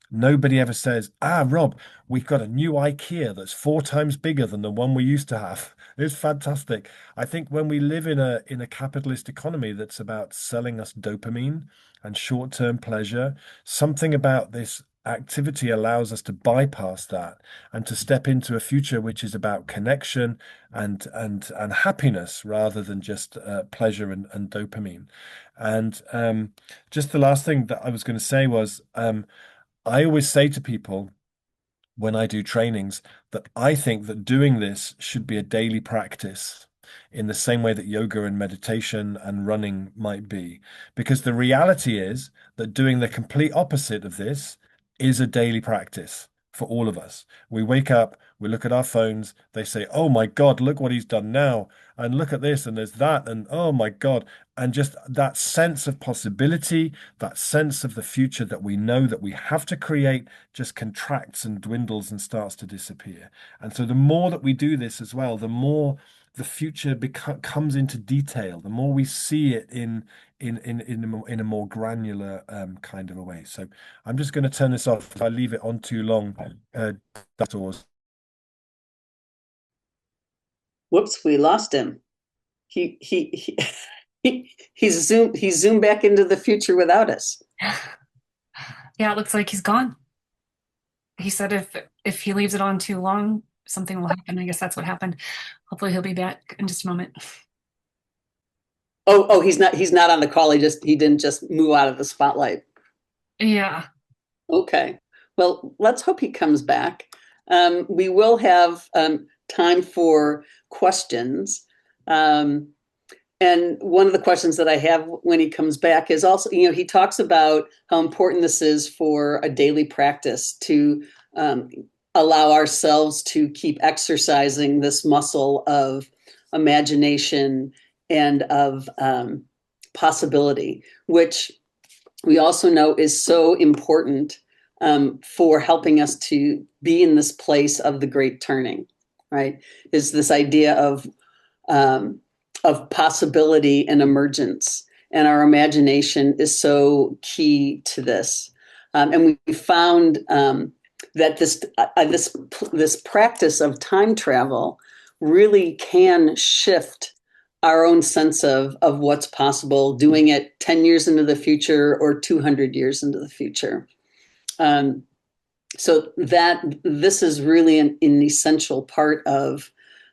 nobody ever says, Rob, we've got a new IKEA that's 4 times bigger than the one we used to have. It's fantastic. I think when we live in a capitalist economy that's about selling us dopamine and short-term pleasure, something about this activity allows us to bypass that and to step into a future which is about connection and happiness rather than just pleasure and dopamine. And just the last thing that I was going to say was I always say to people when I do trainings that I think that doing this should be a daily practice in the same way that yoga and meditation and running might be. Because the reality is that doing the complete opposite of this is a daily practice for all of us. We wake up, we look at our phones, they say, oh my God, look what he's done now. And look at this, and there's that, and oh my God. And just that sense of possibility, that sense of the future that we know that we have to create just contracts and dwindles and starts to disappear. And so the more that we do this as well, the more the future comes into detail, the more we see it in a more granular kind of a way. So I'm just going to turn this off. If I leave it on too long, that's all. Whoops, we lost him. He's zoomed back into the future without us. Yeah, it looks like he's gone. he said if he leaves it on too long, something will happen. I guess that's what happened. Hopefully he'll be back in just a moment. Oh, he's not on the call. He didn't just move out of the spotlight. Yeah. Okay. Well, let's hope he comes back. We will have time for questions. Um, and one of the questions that I have when he comes back is also, he talks about how important this is for a daily practice to um, allow ourselves to keep exercising this muscle of imagination and of possibility, which we also know is so important for helping us to be in this place of the great turning, right? Is this idea of possibility and emergence, and our imagination is so key to this. And we found that this practice of time travel really can shift our own sense of what's possible, doing it 10 years into the future or 200 years into the future. Um, so that this is really an essential part of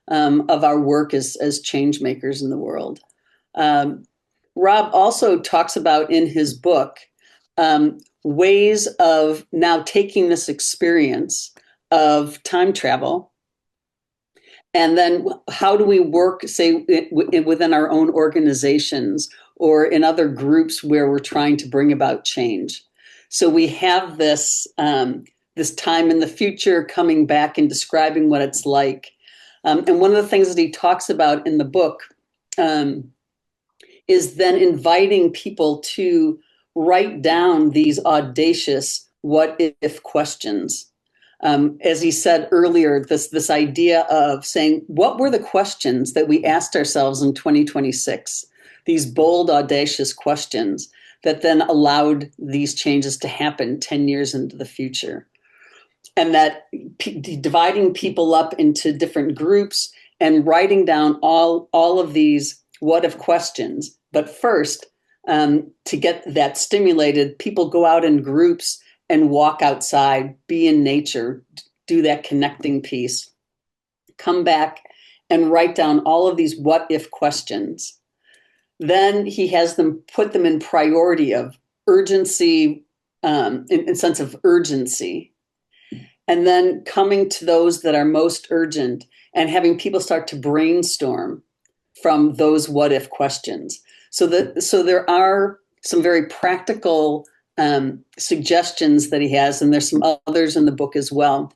our work as change makers in the world. Um, Rob also talks about in his book ways of now taking this experience of time travel, and then how do we work, say, within our own organizations or in other groups where we're trying to bring about change. So we have this time in the future coming back and describing what it's like. And one of the things that he talks about in the book is then inviting people to write down these audacious what if questions. As he said earlier, this idea of saying, what were the questions that we asked ourselves in 2026? These bold, audacious questions that then allowed these changes to happen 10 years into the future. And that dividing people up into different groups and writing down all of these what if questions. But first, to get that stimulated, people go out in groups and walk outside, be in nature, do that connecting piece, come back and write down all of these what if questions. Then he has them put them in priority of urgency, in sense of urgency, and then coming to those that are most urgent and having people start to brainstorm from those what if questions. So there are some very practical suggestions that he has, and there's some others in the book as well,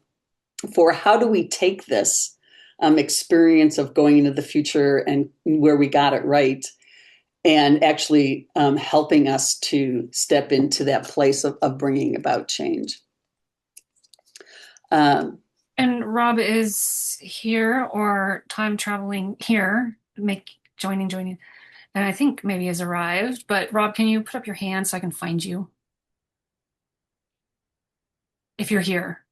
for how do we take this experience of going into the future and where we got it right, and actually helping us to step into that place of bringing about change. And Rob is here or time traveling here, joining. And I think maybe has arrived. But Rob, can you put up your hand so I can find you if you're here?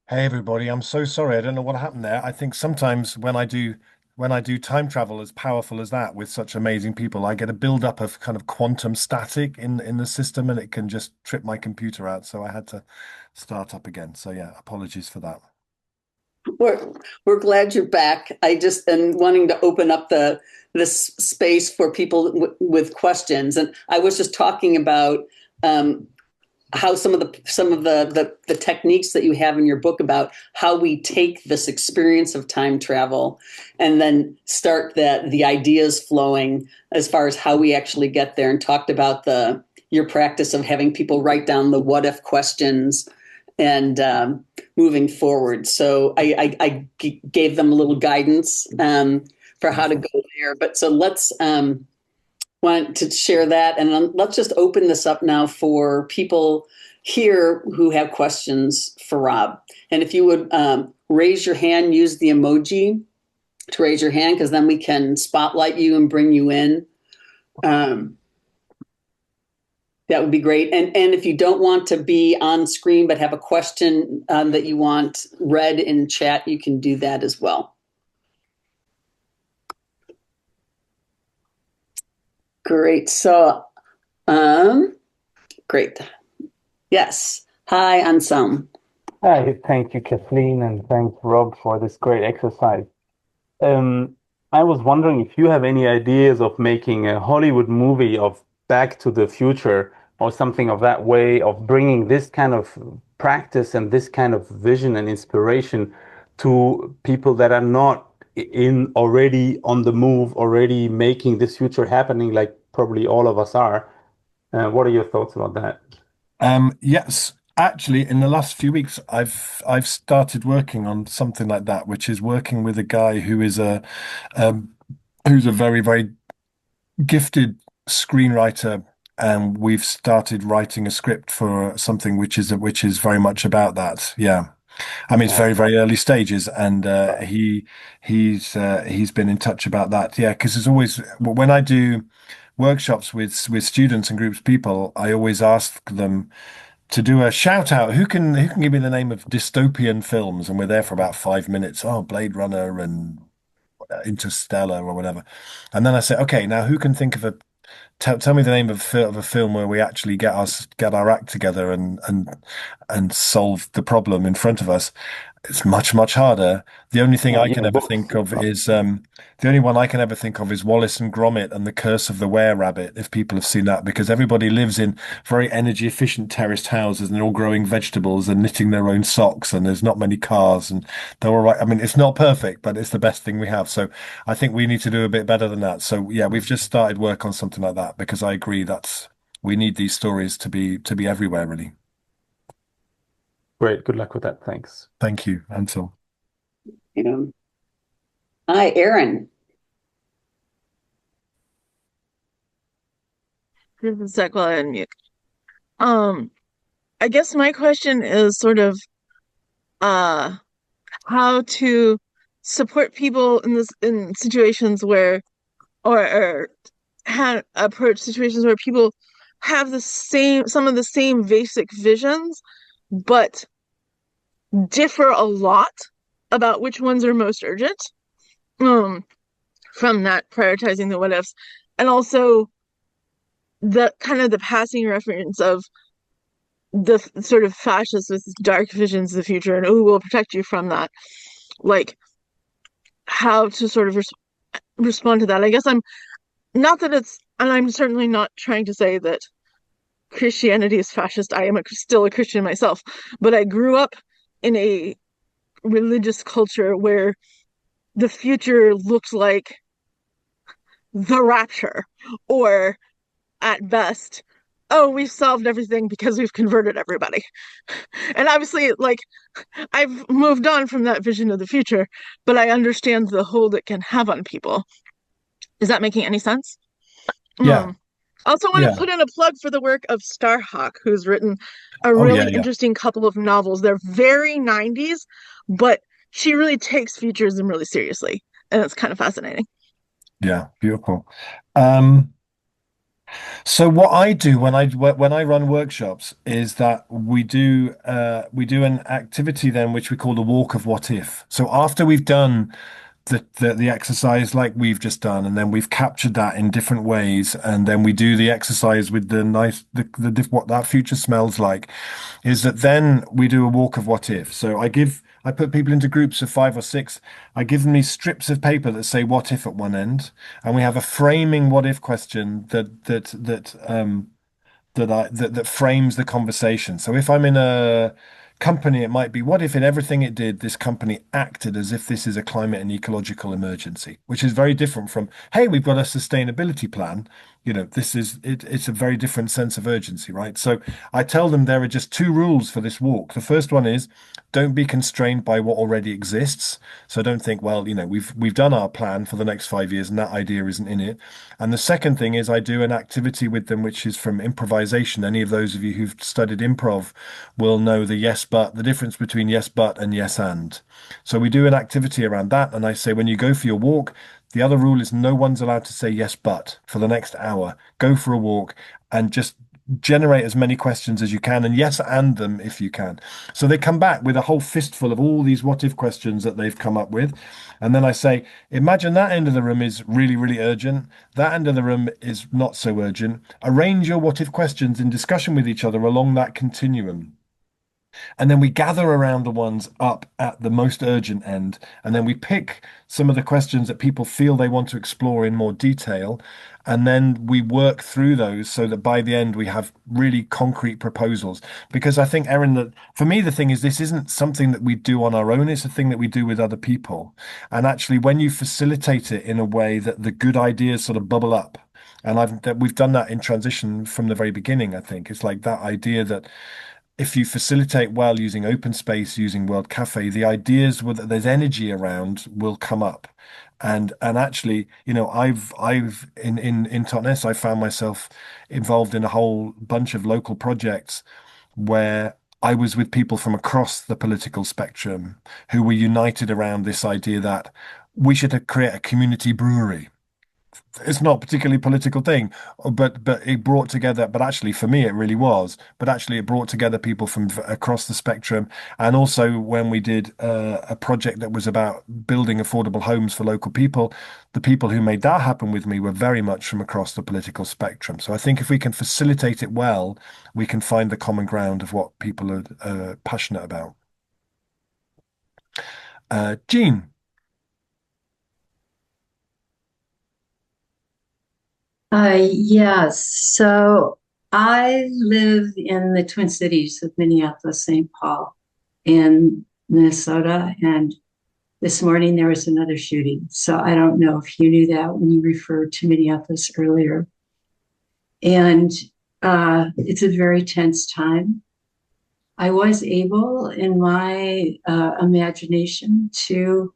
Hey everybody, I'm so sorry. I don't know what happened there. I think sometimes when I do time travel as powerful as that with such amazing people, I get a build-up of kind of quantum static in the system and it can just trip my computer out. So I had to start up again. So yeah, apologies for that. We're we're glad you're back. I just am wanting to open up this space for people with questions, and I was just talking about um, how some of the techniques that you have in your book about how we take this experience of time travel and then start the ideas flowing as far as how we actually get there, and talked about the your practice of having people write down the what if questions and moving forward. So I gave them a little guidance for how to Wonderful. go there. But so let's want to share that, and let's just open this up now for people here who have questions for Rob. And if you would raise your hand, use the emoji to raise your hand, because then we can spotlight you and bring you in. Um, that would be great. And if you don't want to be on screen but have a question that you want read in chat, you can do that as well. Great. So, great. Yes. Hi, Anselm. Hi, thank you, Kathleen, and thanks, Rob, for this great exercise. Um, I was wondering if you have any ideas of making a Hollywood movie of Back to the Future or something of that way of bringing this kind of practice and this kind of vision and inspiration to people that are not in already on the move, already making this future happening, like probably all of us are. What are your thoughts about that? Yes, actually, in the last few weeks, I've started working on something like that, which is working with a guy um, who's a very gifted screenwriter, and we've started writing a script for something which is very much about that. Yeah. I mean, it's Yeah. very early stages, and he's been in touch about that. Yeah, because there's always when I do workshops with students and groups of people, I always ask them to do a shout out. Who can give me the name of dystopian films? And we're there for about 5 minutes. Oh, Blade Runner and Interstellar or whatever. And then I say, okay, now who can think of a tell me the name of a film where we actually get our act together and solve the problem in front of us. It's much harder. The only thing Yeah, I can even ever books think and of stuff. is the only one I can ever think of is Wallace and Gromit and the Curse of the Were-Rabbit, if people have seen that, because everybody lives in very energy efficient terraced houses and they're all growing vegetables and knitting their own socks and there's not many cars and they're all right. I mean, it's not perfect, but it's the best thing we have. So I think we need to do a bit better than that. So yeah, we've just started work on something like that because I agree that's we need these stories to be everywhere, really. Great. Good luck with that. Thanks. Thank you, Ansel. Yeah. Hi, Aaron. Just a sec while I unmute. Um, I guess my question is sort of uh how to support people in this in situations where or approach situations where people have the same some of the same basic visions, but differ a lot about which ones are most urgent. Um, from that prioritizing the what ifs, and also the kind of the passing reference of the sort of fascists with dark visions of the future and who will protect you from that, like how to sort of respond to that. I guess I'm not that it's, and I'm certainly not trying to say that Christianity is fascist. I am still a Christian myself, but I grew up in a religious culture where the future looked like the rapture, or at best, oh, we've solved everything because we've converted everybody. And obviously, like, I've moved on from that vision of the future, but I understand the hold it can have on people. Is that making any sense? Yeah, Um, also want to yeah. put in a plug for the work of Starhawk, who's written a Oh yeah, really yeah, interesting couple of novels. They're very 90s, but she really takes futurism really seriously, and it's kind of fascinating. yeah. Beautiful. Um, So what I do when I run workshops is that we do an activity then which we call the walk of what if. So after we've done the exercise like we've just done, and then we've captured that in different ways, and then we do the exercise with what that future smells like, is that then we do a walk of what if. So I put people into groups of 5 or 6. I give them these strips of paper that say what if at one end, and we have a framing what if question that frames the conversation. So if I'm in a company, it might be, what if in everything it did, this company acted as if this is a climate and ecological emergency, which is very different from, hey, we've got a sustainability plan. It's a very different sense of urgency, right? So I tell them there are just two rules for this walk. The first one is don't be constrained by what already exists. So don't think, well, we've done our plan for the next 5 years and that idea isn't in it. And the second thing is I do an activity with them, which is from improvisation. Any of those of you who've studied improv will know the yes, but, the difference between yes, but and yes, and. So we do an activity around that. And I say, when you go for your walk, the other rule is no one's allowed to say yes, but for the next hour. Go for a walk and just generate as many questions as you can and yes and them if you can. So they come back with a whole fistful of all these what if questions that they've come up with. And then I say, imagine that end of the room is really, really urgent. That end of the room is not so urgent. Arrange your what if questions in discussion with each other along that continuum. And then we gather around the ones up at the most urgent end. And then we pick some of the questions that people feel they want to explore in more detail. And then we work through those so that by the end we have really concrete proposals. Because I think, Erin, that for me, the thing is, this isn't something that we do on our own. It's a thing that we do with other people. And actually, when you facilitate it in a way that the good ideas sort of bubble up, and we've done that in transition from the very beginning, I think. It's like that idea that if you facilitate well using open space, using World Cafe, the ideas that there's energy around will come up. And actually, I've in Totnes, I found myself involved in a whole bunch of local projects where I was with people from across the political spectrum who were united around this idea that we should create a community brewery. It's not a particularly political thing, but it brought together. But actually, for me, it really was. But actually, it brought together people from across the spectrum. And also, when we did a project that was about building affordable homes for local people, the people who made that happen with me were very much from across the political spectrum. So I think if we can facilitate it well, we can find the common ground of what people are passionate about. Jean. Yes. So I live in the Twin Cities of Minneapolis, St. Paul, in Minnesota. And this morning there was another shooting. So I don't know if you knew that when you referred to Minneapolis earlier. And it's a very tense time. I was able, in my imagination, to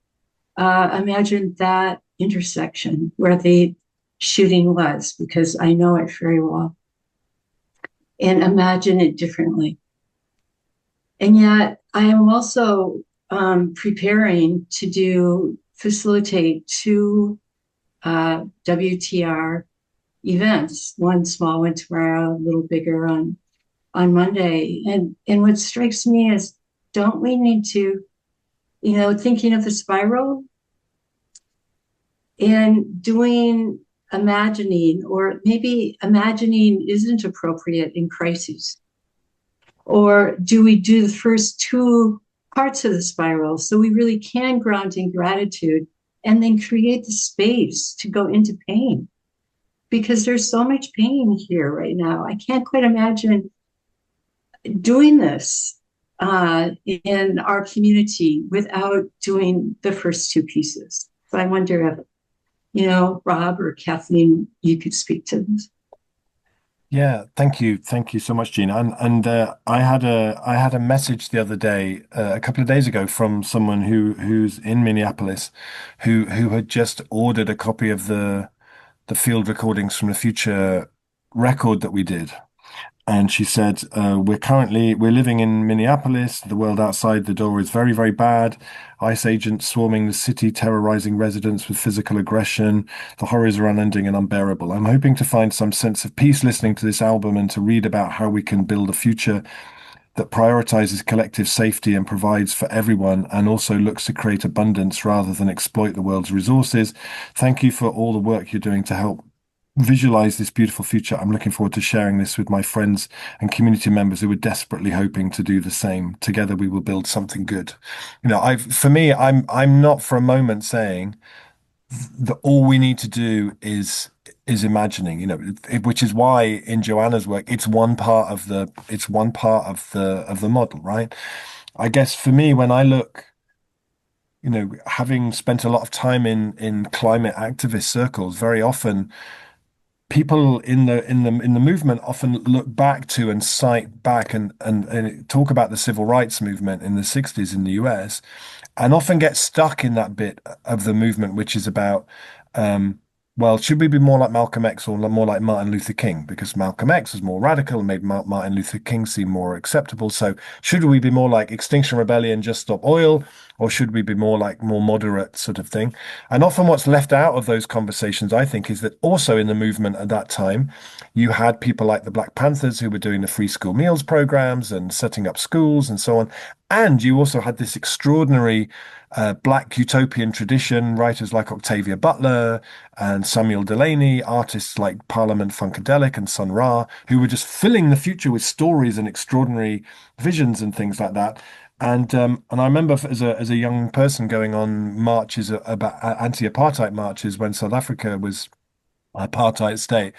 imagine that intersection where the shooting was, because I know it very well, and imagine it differently. And yet I am also preparing to facilitate two WTR events, one small one tomorrow, a little bigger on Monday. And what strikes me is, don't we need to, thinking of the spiral and doing imagining, or maybe imagining isn't appropriate in crises. Or do we do the first two parts of the spiral so we really can ground in gratitude and then create the space to go into pain? Because there's so much pain here right now. I can't quite imagine doing this in our community without doing the first two pieces. So I wonder if Rob or Kathleen, you could speak to this. Yeah, thank you so much, Gina. And I had a message the other day, a couple of days ago, from someone who's in Minneapolis, who had just ordered a copy of the field recordings from the Future record that we did. And she said, we're living in Minneapolis. The world outside the door is very, very bad. ICE agents swarming the city, terrorizing residents with physical aggression. The horrors are unending and unbearable. I'm hoping to find some sense of peace listening to this album and to read about how we can build a future that prioritizes collective safety and provides for everyone, and also looks to create abundance rather than exploit the world's resources. Thank you for all the work you're doing to help visualize this beautiful future. I'm looking forward to sharing this with my friends and community members who are desperately hoping to do the same. Together we will build something good. For me, I'm not for a moment saying that all we need to do is imagining, which is why in Joanna's work, it's one part of the model, right? I guess for me, when I look, having spent a lot of time in climate activist circles, very often people in the movement often look back to and cite back and talk about the civil rights movement in the 60s in the US, and often get stuck in that bit of the movement which is about well, should we be more like Malcolm X or more like Martin Luther King? Because Malcolm X was more radical and made Martin Luther King seem more acceptable. So should we be more like Extinction Rebellion, Just Stop Oil? or should we be more like more moderate sort of thing? And often what's left out of those conversations, I think, is that also in the movement at that time, you had people like the Black Panthers who were doing the free school meals programs and setting up schools and so on. And you also had this extraordinary Black utopian tradition, writers like Octavia Butler and Samuel Delany, artists like Parliament Funkadelic and Sun Ra, who were just filling the future with stories and extraordinary visions and things like that. And I remember as a young person going on marches about anti-apartheid marches when South Africa was apartheid state,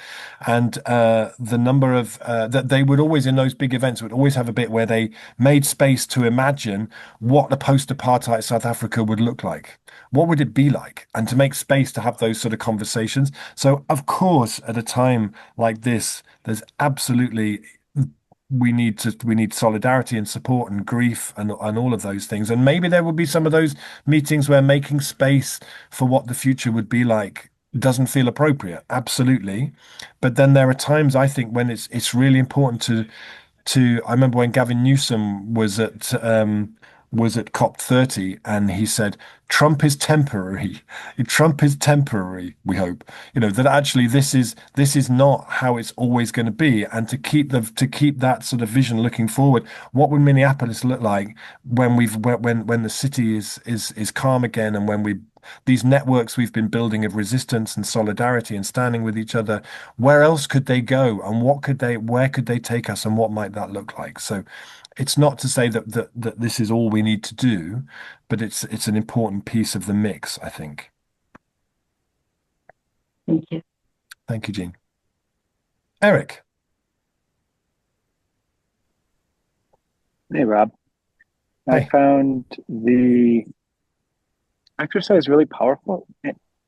and the number of that they would always in those big events would always have a bit where they made space to imagine what a post-apartheid South Africa would look like. What would it be like? And to make space to have those sort of conversations. So, of course, at a time like this, there's absolutely we need solidarity and support and grief and all of those things. And maybe there will be some of those meetings where making space for what the future would be like doesn't feel appropriate. Absolutely. But then there are times I think when it's really important to I remember when Gavin Newsom was at COP30 and he said Trump is temporary. Trump is temporary, we hope. That actually this is not how it's always going to be. And to keep that sort of vision looking forward, what would Minneapolis look like when the city is calm again, and when we these networks we've been building of resistance and solidarity and standing with each other, where else could they go, and where could they take us, and what might that look like? So it's not to say that this is all we need to do, but it's an important piece of the mix, I think. Thank you. Thank you, Jean. Eric. Hey, Rob. I Hey. found the exercise really powerful,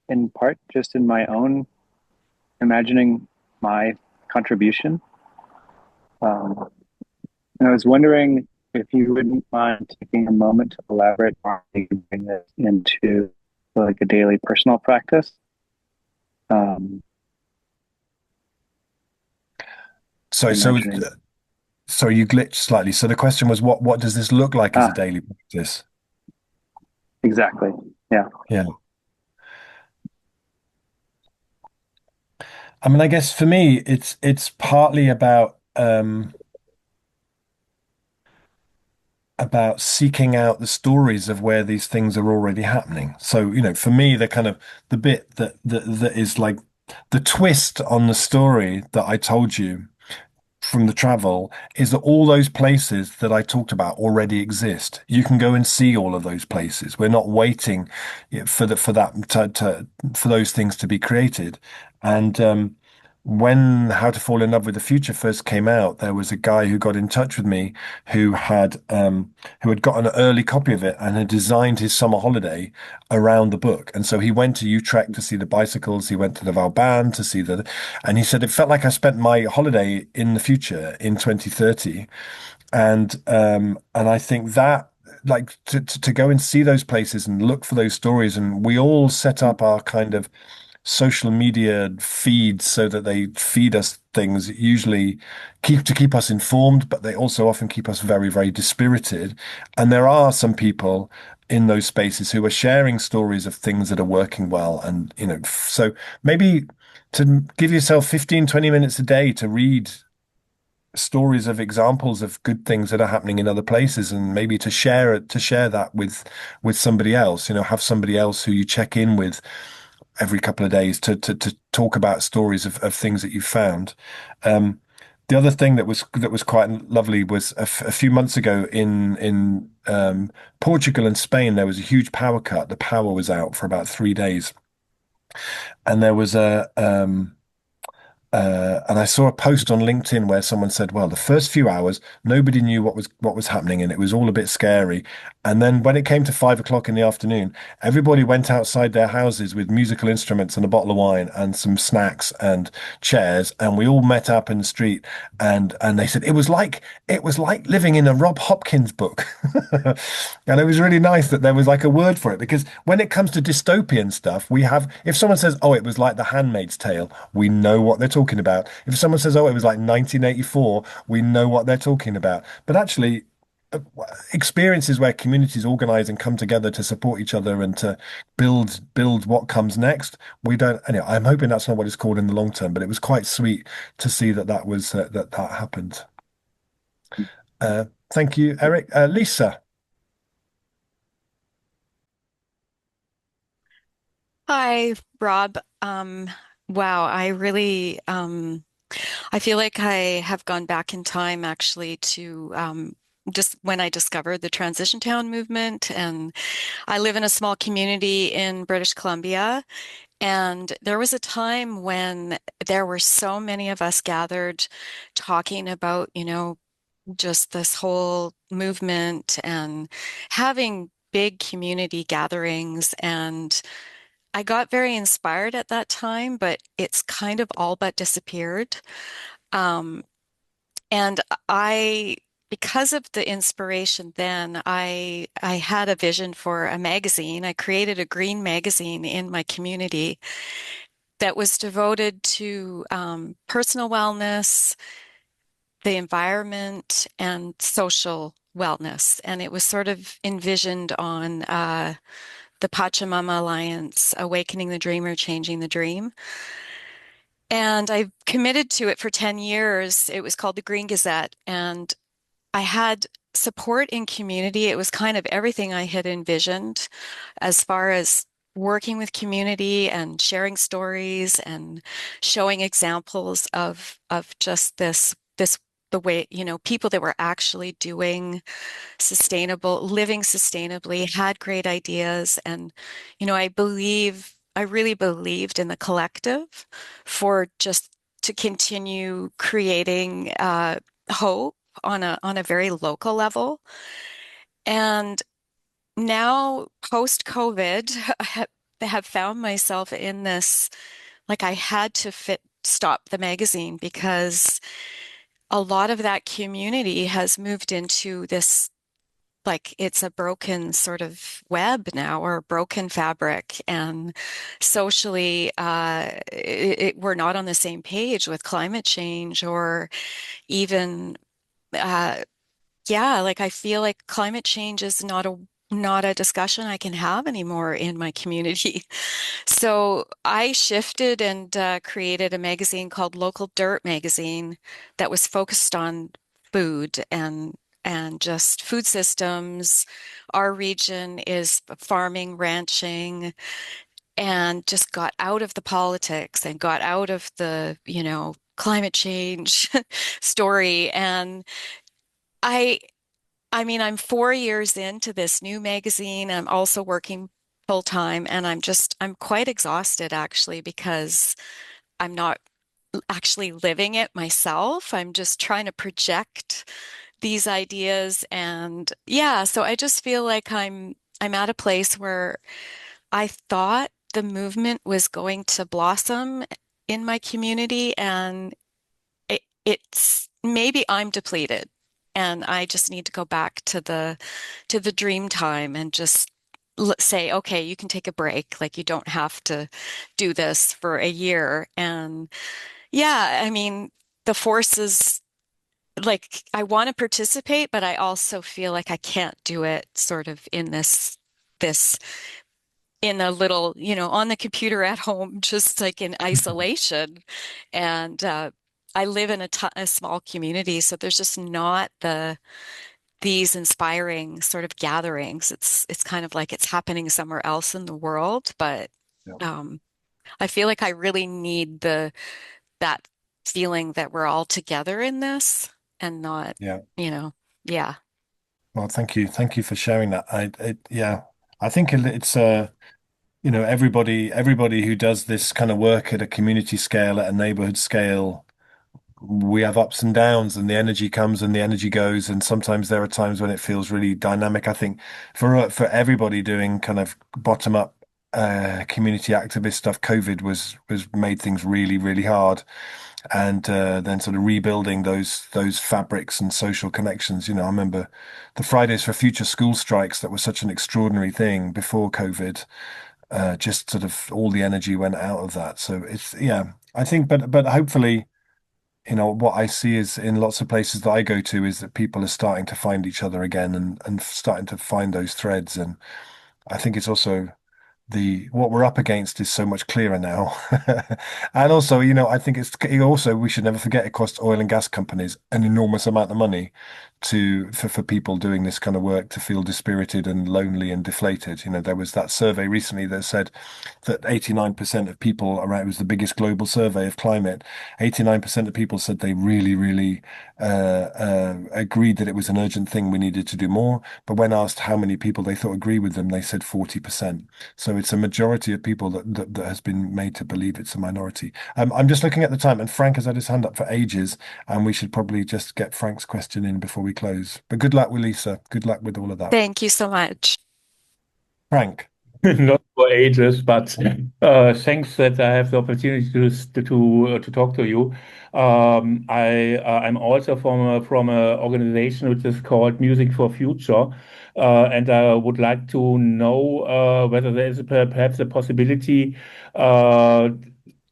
in part just in my own imagining my contribution. And I was wondering if you wouldn't mind taking a moment to elaborate on how you bring this into like a daily personal practice. Um, So so imagining. so you glitched slightly. So the question was, what does this look like as a Ah, daily practice? exactly. Yeah. Yeah. I mean, I guess for me, it's partly about seeking out the stories of where these things are already happening. So, for me, the kind of the bit that is like the twist on the story that I told you from the travel is that all those places that I talked about already exist. You can go and see all of those places. We're not waiting for those things to be created. And when How to Fall in Love with the Future first came out, there was a guy who got in touch with me who had got an early copy of it and had designed his summer holiday around the book. And so he went to Utrecht to see the bicycles. He went to the Vauban to see and he said it felt like I spent my holiday in the future in 2030. And I think that like to go and see those places and look for those stories, and we all set up our kind of social media feeds so that they feed us things usually keep us informed, but they also often keep us very, very dispirited. And there are some people in those spaces who are sharing stories of things that are working well. And, so maybe to give yourself 15, 20 minutes a day to read stories of examples of good things that are happening in other places, and maybe to share that with somebody else, have somebody else who you check in with every couple of days to talk about stories of things that you found. The other thing that was quite lovely was a few months ago in Portugal and Spain, there was a huge power cut. The power was out for about 3 days, and there was and I saw a post on LinkedIn where someone said, "Well, the first few hours, nobody knew what was happening, and it was all a bit scary. And then when it came to 5 o'clock in the afternoon, everybody went outside their houses with musical instruments and a bottle of wine and some snacks and chairs, and we all met up in the street. And they said it was like living in a Rob Hopkins book, and it was really nice that there was like a word for it, because when it comes to dystopian stuff, if someone says, "Oh, it was like The Handmaid's Tale," we know what they're talking about. If someone says, "Oh, it was like 1984," we know what they're talking about. But actually, experiences where communities organize and come together to support each other and to build what comes next. We don't, anyway, I'm hoping that's not what it's called in the long term, but it was quite sweet to see that that was that happened. Thank you, Eric. Lisa. Hi, Rob. Wow, I feel like I have gone back in time actually to just when I discovered the Transition Town movement. And I live in a small community in British Columbia. And there was a time when there were so many of us gathered talking about, just this whole movement and having big community gatherings. And I got very inspired at that time, but it's kind of all but disappeared. Um, and I, because of the inspiration then, I had a vision for a magazine. I created a green magazine in my community that was devoted to personal wellness, the environment, and social wellness. And it was sort of envisioned on the Pachamama Alliance, Awakening the Dreamer, Changing the Dream. And I committed to it for 10 years. It was called the Green Gazette. And I had support in community. It was kind of everything I had envisioned as far as working with community and sharing stories and showing examples of just this the way, people that were actually doing sustainable, living sustainably, had great ideas. And, I really believed in the collective for just to continue creating hope on a very local level. And now post COVID, I have found myself in this, like I had to stop the magazine because a lot of that community has moved into this, like it's a broken sort of web now, or a broken fabric. And socially, we're not on the same page with climate change, or even uh, yeah, like I feel like climate change is not a discussion I can have anymore in my community. So I shifted and created a magazine called Local Dirt Magazine that was focused on food and just food systems. Our region is farming, ranching, and just got out of the politics and got out of the, climate change story. And I I mean, I'm 4 years into this new magazine. I'm also working full time, and I'm quite exhausted actually because I'm not actually living it myself. I'm just trying to project these ideas. And yeah, so I just feel like I'm at a place where I thought the movement was going to blossom in my community, and it's maybe I'm depleted and I just need to go back to the dream time and just say, okay, you can take a break. Like you don't have to do this for a year. And yeah, I mean, the forces, like I want to participate, but I also feel like I can't do it sort of in this in a little, on the computer at home, just like in isolation. And I live in a small community, so there's just not these inspiring sort of gatherings. It's kind of like it's happening somewhere else in the world, but Yeah. I feel like I really need the that feeling that we're all together in this and not, Yeah. Yeah. Well, thank you for sharing that. Yeah, I think it's everybody who does this kind of work at a community scale, at a neighborhood scale, we have ups and downs, and the energy comes and the energy goes, and sometimes there are times when it feels really dynamic. I think for everybody doing kind of bottom up community activist stuff, COVID was made things really, really hard. And then sort of rebuilding those fabrics and social connections. I remember the Fridays for Future school strikes that was such an extraordinary thing before COVID. Just sort of all the energy went out of that. So it's, yeah, I think, but hopefully what I see is in lots of places that I go to is that people are starting to find each other again and starting to find those threads. And I think it's also the what we're up against is so much clearer now. And also, I think we should never forget it costs oil and gas companies an enormous amount of money for people doing this kind of work to feel dispirited and lonely and deflated. There was that survey recently that said that 89% of people around, it was the biggest global survey of climate. 89% of people said they really, really agreed that it was an urgent thing we needed to do more. But when asked how many people they thought agree with them, they said 40%. So it's a majority of people that has been made to believe it's a minority. I'm just looking at the time, and Frank has had his hand up for ages, and we should probably just get Frank's question in before we close. But good luck with Lisa. Good luck with all of that. Thank you so much. Frank. Not for ages, but thanks that I have the opportunity to talk to you. I'm also from a organization which is called Music for Future, and I would like to know whether there is perhaps a possibility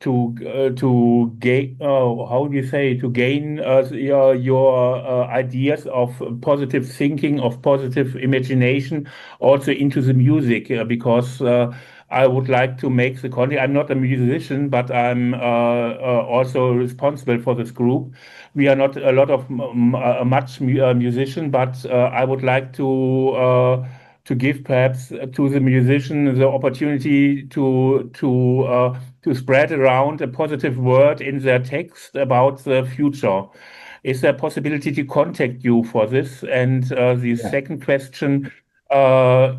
to gain how do you say to gain your ideas of positive thinking, of positive imagination also into the music, because I would like to make the content. I'm not a musician, but I'm also responsible for this group. We are not a lot of much musician, but I would like to give perhaps to the musician the opportunity to spread around a positive word in their text about the future. Is there a possibility to contact you for this? And the Yeah. second question,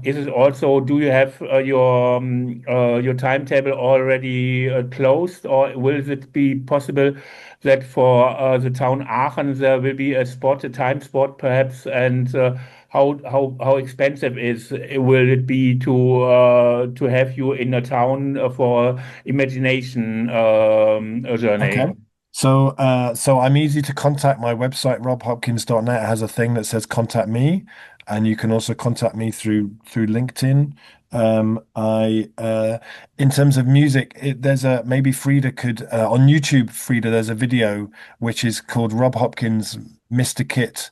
is it also, do you have your timetable already closed, or will it be possible that for the town Aachen there will be a time spot perhaps, and how expensive will it be to have you in a town for imagination journey? Okay. So I'm easy to contact. My website, robhopkins.net, has a thing that says contact me, and you can also contact me through LinkedIn. I In terms of music, there's a maybe Frida could on YouTube. Frida, there's a video which is called Rob Hopkins, Mr. Kit,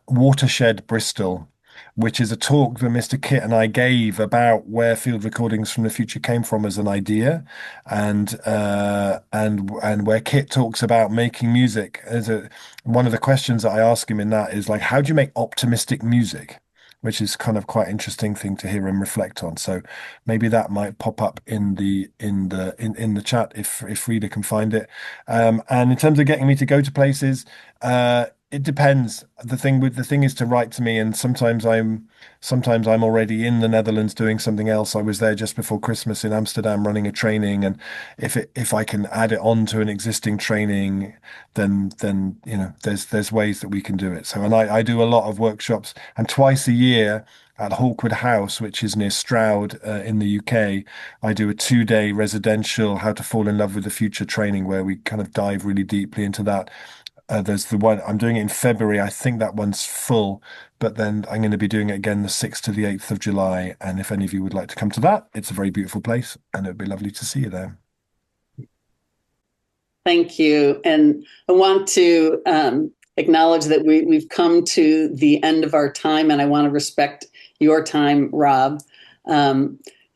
Watershed Bristol, which is a talk that Mr. Kit and I gave about where field recordings from the future came from as an idea, and where Kit talks about making music. One of the questions that I ask him in that is like, how do you make optimistic music? Which is kind of quite interesting thing to hear him reflect on. So maybe that might pop up in the chat if Frida can find it. And in terms of getting me to go to places, it depends. The thing is to write to me, and sometimes I'm already in the Netherlands doing something else. I was there just before Christmas in Amsterdam running a training, and if I can add it on to an existing training, then there's ways that we can do it. So, and I do a lot of workshops, and twice a year at Hawkwood House, which is near Stroud in the UK, I do a 2-day residential How to Fall in Love with the Future training where we kind of dive really deeply into that. There's the one I'm doing it in February. I think that one's full, but then I'm going to be doing it again the 6th to the 8th of July. And if any of you would like to come to that, it's a very beautiful place, and it would be lovely to see you there. Thank you. And I want to acknowledge that we've come to the end of our time, and I want to respect your time, Rob.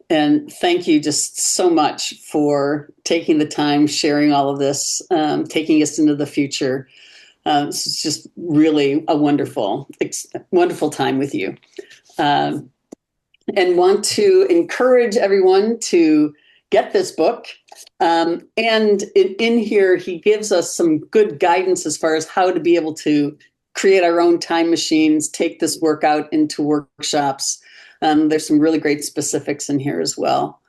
And thank you just so much for taking the time, sharing all of this, taking us into the future. It's just really a wonderful time with you. And want to encourage everyone to get this book. And in here, he gives us some good guidance as far as how to be able to create our own time machines, take this work out into workshops. There's some really great specifics in here as well.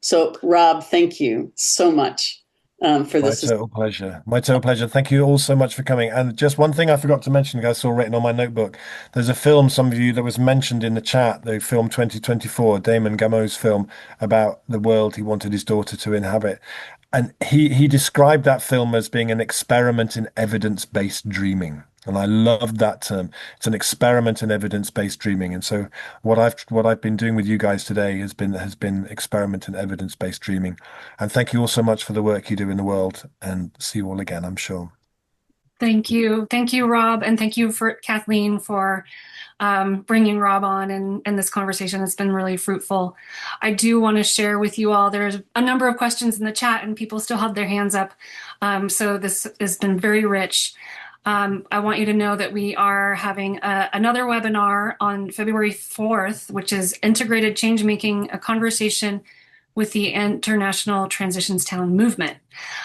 So, Rob, thank you so much for this. My total pleasure. My total pleasure. Thank you all so much for coming. And just one thing I forgot to mention, I saw written on my notebook. There's a film, some of you, that was mentioned in the chat, the film 2024, Damon Gameau's film about the world he wanted his daughter to inhabit. And he described that film as being an experiment in evidence-based dreaming. And I love that term. It's an experiment in evidence-based dreaming. And so what I've been doing with you guys today has been experiment in evidence-based dreaming. And thank you all so much for the work you do in the world, and see you all again, I'm sure. Thank you. Thank you, Rob. And thank you for Kathleen for bringing Rob on, and this conversation has been really fruitful. I do want to share with you all, there's a number of questions in the chat and people still have their hands up. So this has been very rich. I want you to know that we are having another webinar on February 4th, which is Integrated Changemaking, a conversation with the International Transitions Town movement.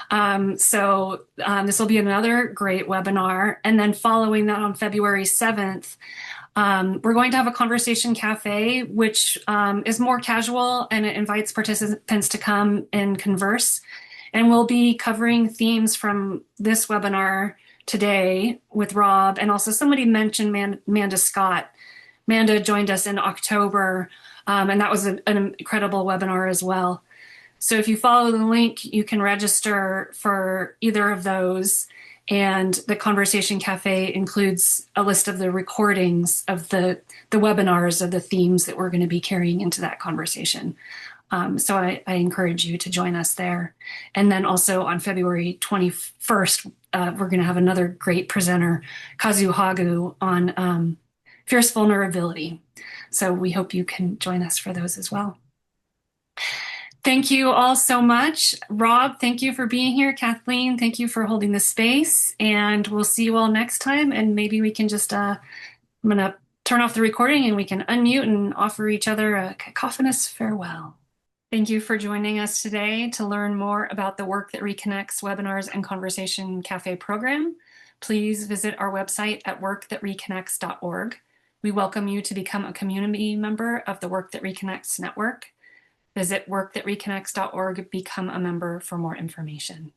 This will be another great webinar. And then following that on February 7th, we're going to have a conversation cafe, which is more casual, and it invites participants to come and converse. And we'll be covering themes from this webinar today with Rob, and also somebody mentioned Manda Scott. Manda joined us in October, and that was an incredible webinar as well. So if you follow the link, you can register for either of those. And the Conversation Cafe includes a list of the recordings of the webinars of the themes that we're going to be carrying into that conversation. So I encourage you to join us there. And then also on February 21st, we're going to have another great presenter, Kazu Hagu, on fierce vulnerability. So we hope you can join us for those as well. Thank you all so much. Rob, thank you for being here. Kathleen, thank you for holding the space. And we'll see you all next time. And maybe we can just, I'm going to turn off the recording and we can unmute and offer each other a cacophonous farewell. Thank you for joining us today. To learn more about the Work That Reconnects webinars and Conversation Cafe program, please visit our website at workthatreconnects.org. We welcome you to become a community member of the Work That Reconnects network. Visit workthatreconnects.org, become a member for more information.